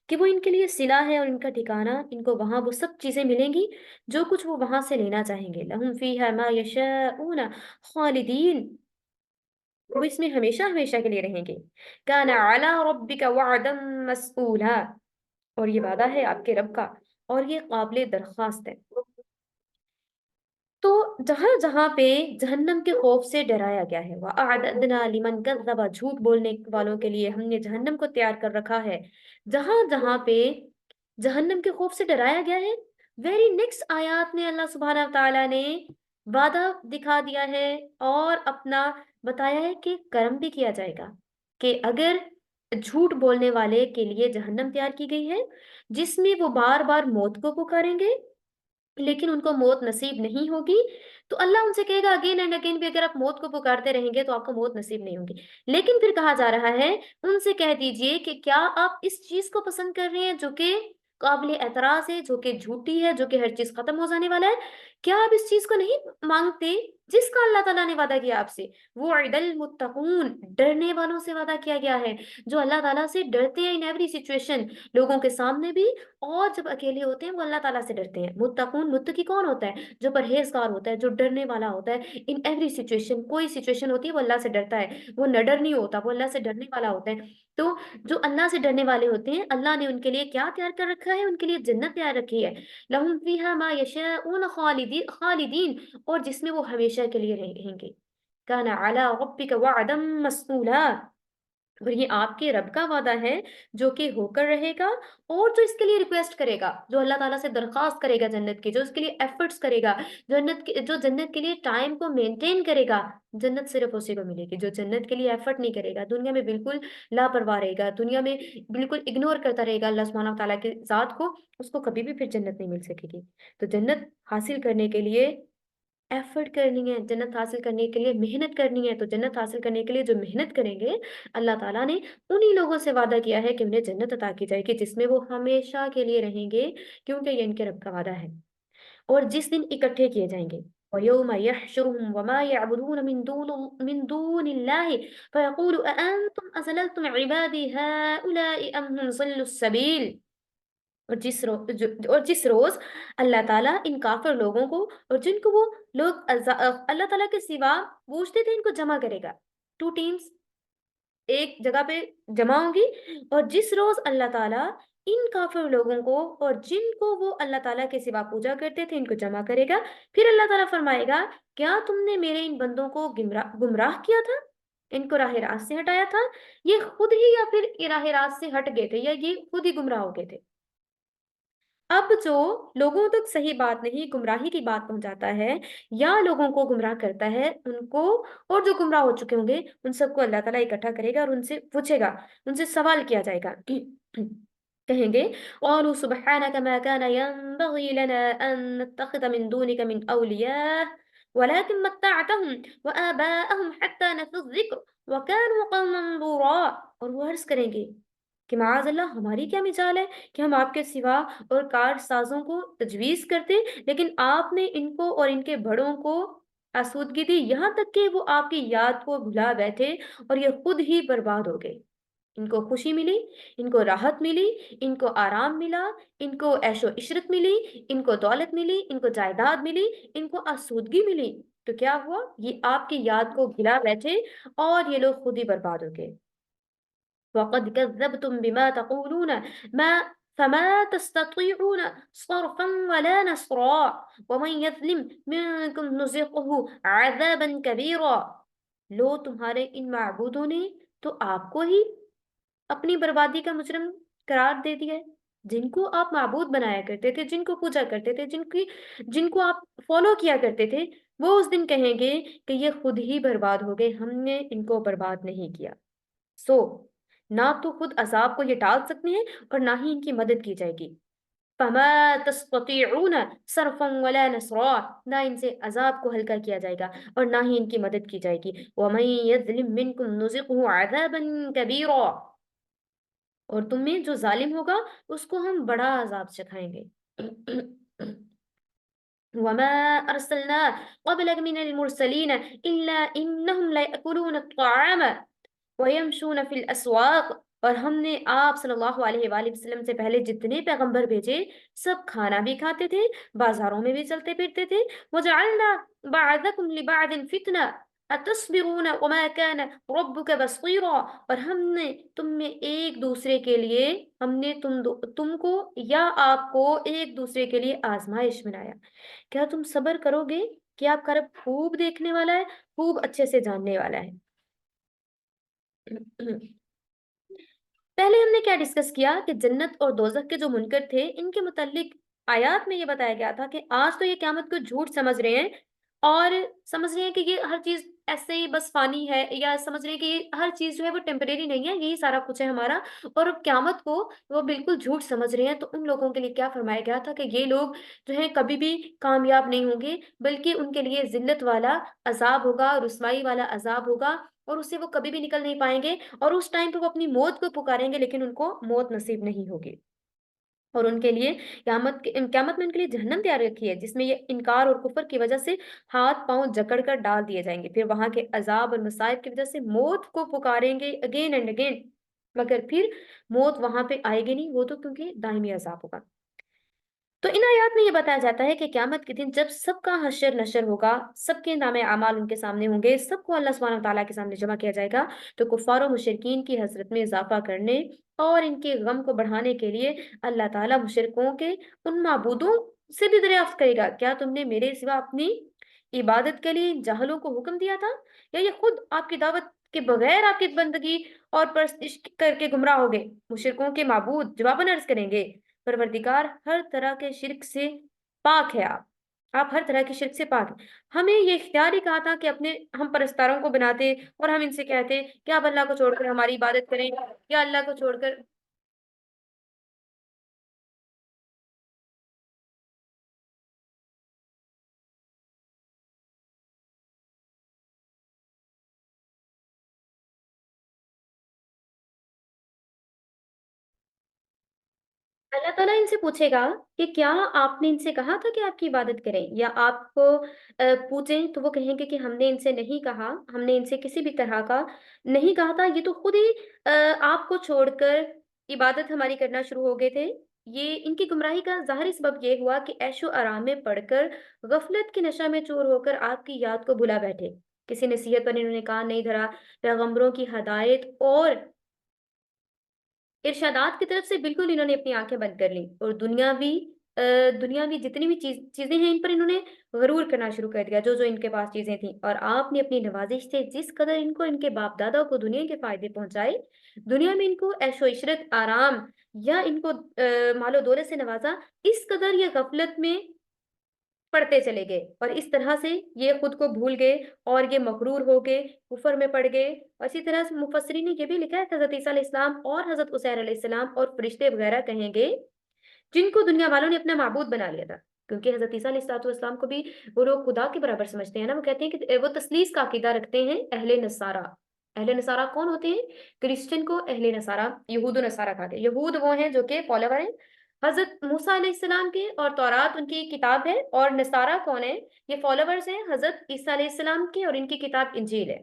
کہ وہ ان کے لیے صلہ ہے اور ان کا ٹھکانہ، ان کو وہاں وہ سب چیزیں ملیں گی جو کچھ وہ وہاں سے لینا چاہیں گے. لہم فیہا ما یشاؤون خالدین، وہ اس میں ہمیشہ ہمیشہ کے لیے رہیں گے. کان علی ربک وعدا مسئولا، اور یہ وعدہ ہے آپ کے رب کا اور یہ قابل درخواست ہے. تو جہاں جہاں پہ جہنم کے خوف سے ڈرایا گیا ہے، وَأَعْدَدْنَا لِمَنْ كَذَّبَ، جھوٹ بولنے والوں کے لیے ہم نے جہنم کو تیار کر رکھا ہے. جہاں جہاں پہ جہنم کے خوف سے ڈرایا گیا ہے، ویری نیکسٹ آیات میں اللہ سبحانہ تعالیٰ نے وعدہ دکھا دیا ہے اور اپنا بتایا ہے کہ کرم بھی کیا جائے گا کہ اگر جھوٹ بولنے والے کے لیے جہنم تیار کی گئی ہے جس میں وہ بار بار موت کو پکاریں گے لیکن ان کو موت نصیب نہیں ہوگی، تو اللہ ان سے کہے گا اگین اینڈ اگین بھی اگر آپ موت کو پکارتے رہیں گے تو آپ کو موت نصیب نہیں ہوگی. لیکن پھر کہا جا رہا ہے ان سے کہہ دیجئے کہ کیا آپ اس چیز کو پسند کر رہے ہیں جو کہ قابل اعتراض ہے، جو کہ جھوٹی ہے، جو کہ ہر چیز ختم ہو جانے والا ہے؟ کیا آپ اس چیز کو نہیں مانگتے جس کا اللہ تعالیٰ نے وعدہ کیا آپ سے؟ وعد المتقون، ڈرنے والوں سے وعدہ کیا گیا ہے جو اللہ تعالیٰ سے ڈرتے ہیں ان ایوری سچویشن، لوگوں کے سامنے بھی اور جب اکیلے ہوتے ہیں وہ اللہ تعالیٰ سے ڈرتے ہیں. متقون، متقی کون ہوتا ہے؟ جو پرہیزگار ہوتا ہے، جو ڈرنے والا ہوتا ہے. ان ایوری سچویشن، کوئی سچویشن ہوتی ہے وہ اللہ سے ڈرتا ہے، وہ نڈر نہیں ہوتا، وہ اللہ سے ڈرنے والا ہوتا ہے. تو جو اللہ سے ڈرنے والے ہوتے ہیں اللہ نے ان کے لیے کیا تیار کر رکھا ہے؟ ان کے لیے جنت تیار رکھی ہے. لہم فیہا ما یشاؤون خالدین، اور جس میں وہ ہمیشہ کے لیے رہیں گے. کان علی ربک وعدا مسئولا، اور یہ آپ کے رب کا وعدہ ہے جو کہ ہو کر رہے گا. اور جو اس کے لیے ریکویسٹ کرے گا، جو اللہ تعالیٰ سے درخواست کرے گا جنت کی، جو اس کے لیے ایفرٹس کرے گا، جو جنت کے لیے ٹائم کو مینٹین کرے گا، جنت صرف اسی کو ملے گی. جو جنت کے لیے ایفرٹ نہیں کرے گا، دنیا میں بالکل لاپرواہ رہے گا، دنیا میں بالکل اگنور کرتا رہے گا اللہ سبحانہ تعالیٰ کی ذات کو، اس کو کبھی بھی پھر جنت نہیں مل سکے گی. تو جنت حاصل کرنے کے لیے ایفرٹ کرنی ہے، جنت حاصل کرنے کے لیے محنت کرنی ہے. تو جنت حاصل کرنے کے لیے جو محنت کریں گے اللہ تعالیٰ نے انہی لوگوں سے وعدہ کیا ہے کہ انہیں جنت عطا کی جائے گی جس میں وہ ہمیشہ کے لیے رہیں گے، کیونکہ یہ ان کے رب کا وعدہ ہے. اور جس دن اکٹھے کیے جائیں گے وَيَوْمَ يَحْشُرُهُمْ وَمَا يَعْبُدُونَ مِن دُونِ اللَّهِ فَيَقُولُ أَأَنْتُمْ أَضْلَلْتُمْ عِبَادِي هَؤُلَاءِ أَمْ هُمْ ضَلُّوا السَّبِيلَ. اور جس روز اللہ تعالیٰ ان کافر لوگوں کو اور جن کو وہ لوگ اللہ تعالیٰ کے سوا پوچھتے تھے ان کو جمع کرے گا. ٹو ٹیمز ایک جگہ پہ جمع ہوں گی، اور جس روز اللہ تعالیٰ ان کافر لوگوں کو اور جن کو وہ اللہ تعالیٰ کے سوا پوجا کرتے تھے ان کو جمع کرے گا. پھر اللہ تعالیٰ فرمائے گا کیا تم نے میرے ان بندوں کو گمراہ کیا تھا، ان کو راہ راست سے ہٹایا تھا، یہ خود ہی یا پھر یہ راہ راست سے ہٹ گئے تھے یا یہ خود ہی گمراہ ہو گئے تھے. اب جو لوگوں تک صحیح بات نہیں گمراہی کی بات پہنچاتا ہے یا لوگوں کو گمراہ کرتا ہے ان کو، اور جو گمراہ ہو چکے ہوں گے ان سب کو اللہ تعالیٰ اکٹھا کرے گا اور ان سے پوچھے گا، ان سے سوال کیا جائے گا. کہیں گے قالوا سبحانك ما كان ينبغي لنا أن نتخذ من دونك من أولياء ولكن متعتهم وآباءهم حتى نسوا الذكر وكانوا قوما بورا. اور وہ عرض کریں گے کہ معاذ اللہ ہماری کیا مثال ہے کہ ہم آپ کے سوا اور کار سازوں کو تجویز کرتے، لیکن آپ نے ان کو اور ان کے بڑوں کو آسودگی دی یہاں تک کہ وہ آپ کی یاد کو بھلا بیٹھے اور یہ خود ہی برباد ہو گئے. ان کو خوشی ملی، ان کو راحت ملی، ان کو آرام ملا، ان کو عیش و عشرت ملی، ان کو دولت ملی، ان کو جائیداد ملی، ان کو آسودگی ملی، تو کیا ہوا؟ یہ آپ کی یاد کو بھلا بیٹھے اور یہ لوگ خود ہی برباد ہو گئے. وَقَدْ كَذَّبْتُمْ بِمَا تَقُولُونَ فَمَا تَسْتَطِيعُونَ صَرْفًا وَلَا نَصْرًا وَمَنْ يَظْلِمْ مِنْكُمْ نُذِقْهُ عَذَابًا كَبِيرًا. لو تمہارے ان معبودوں نے تو آپ کو ہی اپنی بربادی کا مجرم قرار دے دیا ہے. جن کو آپ معبود بنایا کرتے تھے، جن کو پوجا کرتے تھے، جن کو آپ فالو کیا کرتے تھے، وہ اس دن کہیں گے کہ یہ خود ہی برباد ہو گئے، ہم نے ان کو برباد نہیں کیا. سو نہ تو خود عذاب کو یہ ٹال سکتے ہیں اور نہ ہی ان کی مدد کی جائے گی. فَمَا تَسْتَطِيعُونَ صَرْفًا وَلَا نَصْرًا. نہ ان سے عذاب کو ہلکا کیا جائے گا اور نہ ہی ان کی مدد کی جائے گی. وَمَن يَظْلِم مِّنكُمْ نُذِقْهُ عَذَابًا كَبِيرًا. اور تم میں جو ظالم ہوگا اس کو ہم بڑا عذاب چکھائیں گے. وَمَا أَرْسَلْنَا قَبْلَكَ مِنَ الْمُرْسَلِينَ إِلَّا إِنَّهُمْ لَيَأْكُلُونَ الطَّعَامَ وَيَمْشُونَ فِي الْأَسْوَاقِ. اور ہم نے آپ صلی اللہ علیہ وآلہ وسلم سے پہلے جتنے پیغمبر بھیجے سب کھانا بھی کھاتے تھے، بازاروں میں بھی چلتے پھرتے تھے. وَجَعَلْنَا بَعْضَكُمْ لِبَعْضٍ فِتْنَةً أَتَصْبِرُونَ وَمَا كَانَ رَبُّكَ بَصِيرًا. اور ہم نے تم میں ایک دوسرے کے لیے، ہم نے تم کو یا آپ کو ایک دوسرے کے لیے آزمائش بنایا. کیا تم صبر کرو گے کہ آپ کا رب خوب دیکھنے والا ہے، خوب اچھے سے جاننے والا ہے. پہلے ہم نے کیا ڈسکس کیا کہ جنت اور دوزخ کے جو منکر تھے ان کے متعلق آیات میں یہ بتایا گیا تھا کہ آج تو یہ قیامت کو جھوٹ سمجھ رہے ہیں اور سمجھ رہے ہیں کہ یہ ہر چیز ایسے ہی بس فانی ہے، یا سمجھ رہے ہیں کہ یہ ہر چیز جو ہے وہ ٹیمپریری نہیں ہے، یہی سارا کچھ ہے ہمارا، اور قیامت کو وہ بالکل جھوٹ سمجھ رہے ہیں. تو ان لوگوں کے لیے کیا فرمایا گیا تھا کہ یہ لوگ جو ہیں کبھی بھی کامیاب نہیں ہوں گے، بلکہ ان کے لیے ذلت والا عذاب ہوگا، رسوائی والا عذاب ہوگا، اور اس سے وہ کبھی بھی نکل نہیں پائیں گے. اور اس ٹائم پہ وہ اپنی موت کو پکاریں گے لیکن ان کو موت نصیب نہیں ہوگی. اور ان کے لیے قیامت میں ان کے لیے جہنم تیار رکھی ہے جس میں یہ انکار اور کفر کی وجہ سے ہاتھ پاؤں جکڑ کر ڈال دیے جائیں گے. پھر وہاں کے عذاب اور مصائب کی وجہ سے موت کو پکاریں گے اگین اینڈ اگین، مگر پھر موت وہاں پہ آئے گی نہیں، وہ تو کیونکہ دائمی عذاب ہوگا. تو ان آیات میں یہ بتایا جاتا ہے کہ قیامت کے دن جب سب کا حشر نشر ہوگا، سب کے نام اعمال ان کے سامنے ہوں گے، سب کو اللہ سبحانہ وتعالیٰ کے سامنے جمع کیا جائے گا، تو کفار و مشرکین کی حسرت میں اضافہ کرنے اور ان کے غم کو بڑھانے کے لیے اللہ تعالیٰ مشرکوں کے ان معبودوں سے بھی دریافت کرے گا کیا تم نے میرے سوا اپنی عبادت کے لیے ان جاہلوں کو حکم دیا تھا، یا یہ خود آپ کی دعوت کے بغیر آپ کی بندگی اور پرستش کر کے گمراہ ہو گئے. مشرکوں کے معبود جواباً عرض کریں گے پروردگار ہر طرح کے شرک سے پاک ہے، آپ ہر طرح کے شرک سے پاک ہیں. ہمیں یہ اختیار ہی کہا تھا کہ ہم پرستاروں کو بناتے اور ہم ان سے کہتے کہ آپ اللہ کو چھوڑ کر ہماری عبادت کریں، یا اللہ کو چھوڑ کر اللہ تعالیٰ ان سے پوچھے گا کہ کیا آپ نے ان سے کہا تھا کہ آپ کی عبادت کریں، یا آپ کو پوچھیں تو وہ کہیں گے کہ ہم نے ان سے نہیں کہا، ہم نے ان سے کسی بھی طرح کا نہیں کہا تھا، یہ تو خود ہی آپ کو چھوڑ کر عبادت ہماری کرنا شروع ہو گئے تھے. یہ ان کی گمراہی کا ظاہری سبب یہ ہوا کہ عیش و آرام میں پڑھ کر غفلت کے نشہ میں چور ہو کر آپ کی یاد کو بھلا بیٹھے، کسی نصیحت پر انہوں نے کان نہیں دھرا، پیغمبروں کی ہدایت اور ارشادات کی طرف سے بالکل انہوں نے اپنی آنکھیں بند کر لیں، اور دنیاوی جتنی بھی چیزیں ہیں ان پر انہوں نے غرور کرنا شروع کر دیا، جو جو ان کے پاس چیزیں تھیں، اور آپ نے اپنی نوازش سے جس قدر ان کو ان کے باپ دادا کو دنیا کے فائدے پہنچائے، دنیا میں ان کو عیش و عشرت آرام یا ان کو مال و دولت سے نوازا، اس قدر یہ غفلت میں پڑھتے چلے گئے، اور اس طرح سے یہ خود کو بھول گئے اور یہ مغرور ہو گئے، کفر میں پڑ گئے۔ اور اسی طرح سے مفسرین نے یہ بھی لکھا ہے کہ حضرت عیسیٰ علیہ السلام اور حضرت عزیر علیہ السلام اور فرشتے وغیرہ کہیں گے جن کو دنیا والوں نے اپنا معبود بنا لیا تھا، کیونکہ حضرت عیسیٰ علیہ السلام کو بھی وہ لوگ خدا کے برابر سمجھتے ہیں نا، وہ کہتے ہیں کہ وہ تثلیث کا عقیدہ رکھتے ہیں، اہل نصارہ۔ اہل نصارہ کون ہوتے ہیں؟ کرسچن کو اہل نصارہ، یہود و نصارہ کہتے ہیں۔ یہود وہ ہیں جو کہ فالوور ہیں حضرت موسیٰ علیہ السلام کے، اور تورات ان کی کتاب ہے، اور نصارہ کون ہے؟ یہ فالوورز ہیں حضرت عیسیٰ علیہ السلام کے، اور ان کی کتاب انجیل ہے۔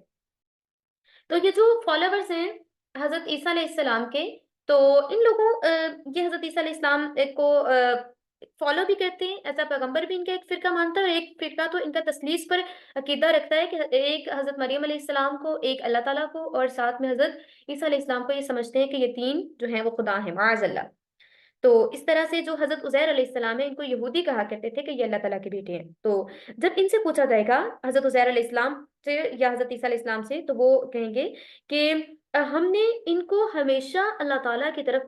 تو یہ جو فالوورز ہیں حضرت عیسیٰ علیہ السلام کے، تو ان لوگوں یہ حضرت عیسیٰ علیہ السلام کو فالو بھی کرتے ہیں، ایسا پیغمبر بھی ان کا ایک فرقہ مانتا ہے، اور ایک فرقہ تو ان کا تثلیث پر عقیدہ رکھتا ہے کہ ایک حضرت مریم علیہ السلام کو، ایک اللہ تعالیٰ کو، اور ساتھ میں حضرت عیسیٰ علیہ السلام کو یہ سمجھتے ہیں کہ یہ تین جو ہیں وہ خدا ہیں، معاذ اللہ۔ تو اس طرح سے جو حضرت عزیر علیہ السلام ہے، ان کو یہودی کہا کرتے تھے کہ یہ اللہ تعالیٰ کے بیٹے ہیں۔ تو جب ان سے پوچھا جائے گا حضرت عزیر علیہ السلام سے یا حضرت عیسیٰ علیہ السلام سے، تو وہ کہیں گے کہ ہم نے ان کو ہمیشہ اللہ تعالیٰ کی طرف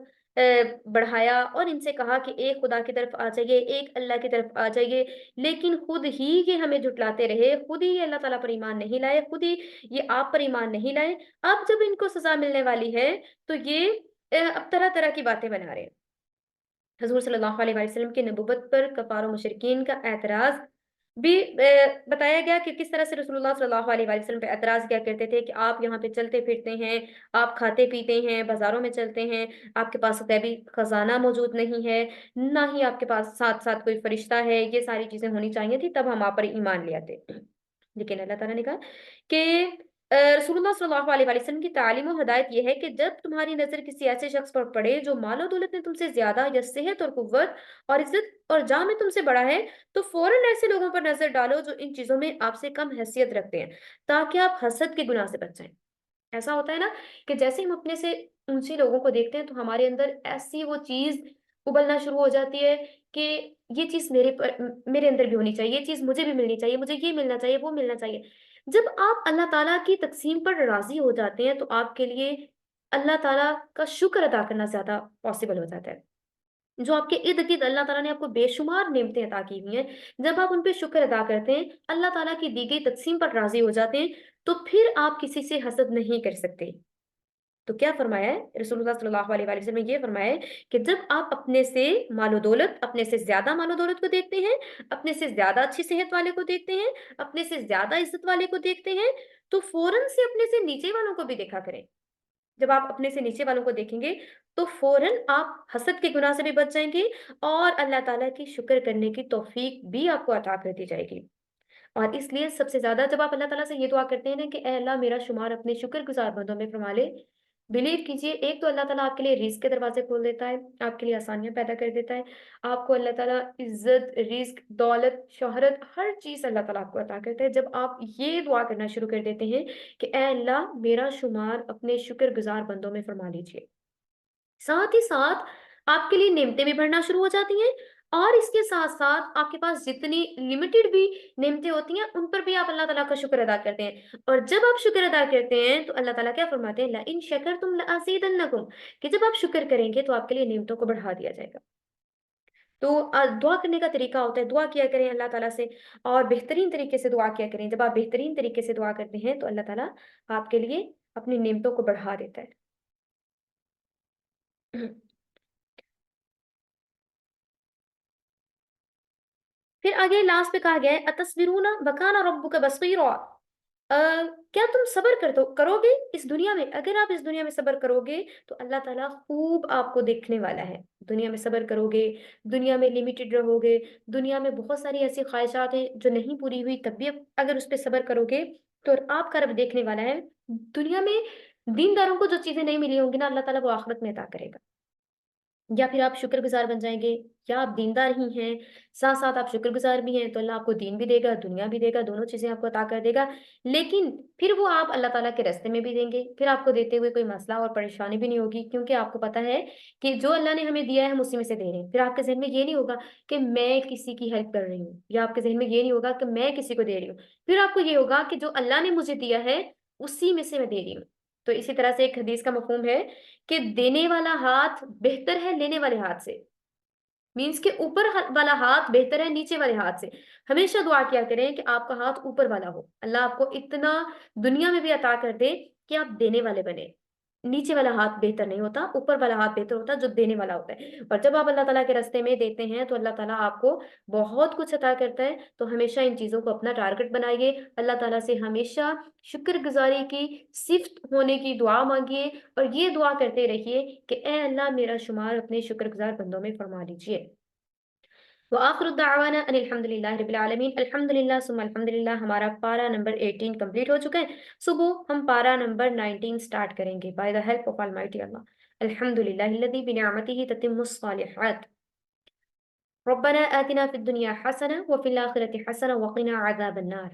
بڑھایا، اور ان سے کہا کہ ایک خدا کی طرف آ جائیے، ایک اللہ کی طرف آ جائیے، لیکن خود ہی یہ ہمیں جھٹلاتے رہے، خود ہی یہ اللہ تعالیٰ پر ایمان نہیں لائے، خود ہی یہ آپ پر ایمان نہیں لائے۔ اب جب ان کو سزا ملنے والی ہے تو یہ اب طرح طرح کی باتیں بنا رہے ہیں۔ حضور صلی اللہ علیہ وسلم کی نبوت پر کفار و مشرکین کا اعتراض بھی بتایا گیا کہ کس طرح سے رسول اللہ صلی اللہ علیہ وسلم پہ اعتراض کیا کرتے تھے کہ آپ یہاں پہ چلتے پھرتے ہیں، آپ کھاتے پیتے ہیں، بازاروں میں چلتے ہیں، آپ کے پاس غیبی خزانہ موجود نہیں ہے، نہ ہی آپ کے پاس ساتھ ساتھ کوئی فرشتہ ہے، یہ ساری چیزیں ہونی چاہیے تھی، تب ہم آپ پر ایمان لے آتے۔ لیکن اللہ تعالیٰ نے کہا کہ رسول اللہ صلی اللہ علیہ وسلم کی تعلیم و ہدایت یہ ہے کہ جب تمہاری نظر کسی ایسے شخص پر پڑے جو مال و دولت میں تم سے زیادہ یا صحت اور قوت اور عزت اور جاہ میں تم سے بڑا ہے، تو فوراً ایسے لوگوں پر نظر ڈالو جو ان چیزوں میں آپ سے کم حیثیت رکھتے ہیں، تاکہ آپ حسد کے گناہ سے بچ جائیں۔ ایسا ہوتا ہے نا کہ جیسے ہم اپنے سے اونچے لوگوں کو دیکھتے ہیں تو ہمارے اندر ایسی وہ چیز ابلنا شروع ہو جاتی ہے کہ یہ چیز میرے اندر بھی ہونی چاہیے، یہ چیز مجھے بھی ملنی چاہیے، مجھے یہ ملنا چاہیے، وہ ملنا چاہیے۔ جب آپ اللہ تعالیٰ کی تقسیم پر راضی ہو جاتے ہیں تو آپ کے لیے اللہ تعالیٰ کا شکر ادا کرنا زیادہ پاسبل ہو جاتا ہے۔ جو آپ کے ارد گرد اللہ تعالیٰ نے آپ کو بے شمار نعمتیں عطا کی ہوئی ہیں، جب آپ ان پہ شکر ادا کرتے ہیں، اللہ تعالیٰ کی دی گئی تقسیم پر راضی ہو جاتے ہیں، تو پھر آپ کسی سے حسد نہیں کر سکتے۔ تو کیا فرمایا ہے رسول اللہ صلی اللہ علیہ وسلم نے؟ یہ فرمایا ہے کہ جب آپ اپنے سے مال و دولت، اپنے سے زیادہ مال و دولت کو دیکھتے ہیں، اپنے سے زیادہ اچھی صحت والے کو دیکھتے ہیں، اپنے سے زیادہ عزت والے کو دیکھتے ہیں، تو فوراً سے اپنے سے نیچے والوں کو بھی دیکھا کریں۔ جب آپ اپنے سے نیچے والوں کو دیکھیں گے تو فوراً آپ حسد کے گناہ سے بھی بچ جائیں گے، اور اللہ تعالیٰ کی شکر کرنے کی توفیق بھی آپ کو عطا کر دی جائے گی۔ اور اس لیے سب سے زیادہ جب آپ اللہ تعالیٰ سے یہ دعا کرتے ہیں نا کہ اے اللہ میرا شمار اپنے شکر گزار بندوں میں فرما لے، بلیو کیجئے، ایک تو اللہ تعالیٰ آپ کے لیے رزق کے دروازے کھول دیتا ہے، آپ کے لیے آسانیاں پیدا کر دیتا ہے، آپ کو اللہ تعالیٰ عزت، رزق، دولت، شہرت، ہر چیز اللہ تعالیٰ آپ کو عطا کرتا ہے جب آپ یہ دعا کرنا شروع کر دیتے ہیں کہ اے اللہ میرا شمار اپنے شکر گزار بندوں میں فرما لیجئے۔ ساتھ ہی ساتھ آپ کے لیے نعمتیں بھی بڑھنا شروع ہو جاتی ہیں، اور اس کے ساتھ ساتھ آپ کے پاس جتنی لمیٹڈ بھی نعمتیں ہوتی ہیں ان پر بھی آپ اللہ تعالیٰ کا شکر ادا کرتے ہیں، اور جب آپ شکر ادا کرتے ہیں تو اللہ تعالیٰ کیا فرماتے ہیں؟ لَإِن شَكَرْتُمْ لَأَزِيدَنَّكُمْ، کہ جب آپ شکر کریں گے تو آپ کے لیے نعمتوں کو بڑھا دیا جائے گا۔ تو دعا کرنے کا طریقہ ہوتا ہے، دعا کیا کریں اللہ تعالیٰ سے، اور بہترین طریقے سے دعا کیا کریں۔ جب آپ بہترین طریقے سے دعا کرتے ہیں تو اللہ تعالیٰ آپ کے لیے اپنی نعمتوں کو بڑھا دیتا ہے۔ پھر آگے لاسٹ پہ کہا گیا ہے اتصبرون وکان ربک بصیرا، کیا تم صبر کرو گے اس دنیا میں؟ اگر آپ اس دنیا میں صبر کرو گے تو اللہ تعالیٰ خوب آپ کو دیکھنے والا ہے۔ دنیا میں صبر کرو گے، دنیا میں لمیٹڈ رہو گے، دنیا میں بہت ساری ایسی خواہشات ہیں جو نہیں پوری ہوئی، تب بھی اگر اس پہ صبر کرو گے تو آپ کا رب دیکھنے والا ہے۔ دنیا میں دینداروں کو جو چیزیں نہیں ملی ہوں گی نا، اللہ تعالیٰ وہ آخرت میں عطا کرے گا۔ یا پھر آپ شکر گزار بن جائیں گے، یا آپ دیندار ہی ہیں ساتھ ساتھ آپ شکر گزار بھی ہیں، تو اللہ آپ کو دین بھی دے گا، دنیا بھی دے گا، دونوں چیزیں آپ کو عطا کر دے گا۔ لیکن پھر وہ آپ اللہ تعالیٰ کے راستے میں بھی دیں گے، پھر آپ کو دیتے ہوئے کوئی مسئلہ اور پریشانی بھی نہیں ہوگی، کیونکہ آپ کو پتہ ہے کہ جو اللہ نے ہمیں دیا ہے ہم اسی میں سے دے رہے ہیں۔ پھر آپ کے ذہن میں یہ نہیں ہوگا کہ میں کسی کی ہیلپ کر رہی ہوں، یا آپ کے ذہن میں یہ نہیں ہوگا کہ میں کسی کو دے رہی ہوں، پھر آپ کو یہ ہوگا کہ جو اللہ نے مجھے دیا ہے اسی میں سے میں دے رہی ہوں۔ تو اسی طرح سے ایک حدیث کا مفہوم ہے کہ دینے والا ہاتھ بہتر ہے لینے والے ہاتھ سے، مینس کہ اوپر والا ہاتھ بہتر ہے نیچے والے ہاتھ سے۔ ہمیشہ دعا کیا کریں کہ آپ کا ہاتھ اوپر والا ہو، اللہ آپ کو اتنا دنیا میں بھی عطا کر دے کہ آپ دینے والے بنے۔ نیچے والا ہاتھ بہتر نہیں ہوتا، اوپر والا ہاتھ بہتر ہوتا ہے جو دینے والا ہوتا ہے۔ اور جب آپ اللہ تعالیٰ کے راستے میں دیتے ہیں تو اللہ تعالیٰ آپ کو بہت کچھ عطا کرتا ہے۔ تو ہمیشہ ان چیزوں کو اپنا ٹارگٹ بنائیے، اللہ تعالیٰ سے ہمیشہ شکر گزاری کی صفت ہونے کی دعا مانگیے، اور یہ دعا کرتے رہیے کہ اے اللہ میرا شمار اپنے شکر گزار بندوں میں فرما لیجیے۔ وآخر الدعوانا ان الحمدللہ رب العالمین۔ الحمدللہ ثم الحمدللہ۔ ہمارا پارا نمبر 18 کمپلیٹ ہو چکا ہے۔ صبح ہم پارا نمبر 19 سٹارٹ کریں گے by the help of Almighty Allah. الحمدللہ الذی بنعمتہ تتم الصالحات۔ ربنا آتنا فی الدنیا حسنہ وفی الآخرۃ حسنہ وقنا عذاب النار۔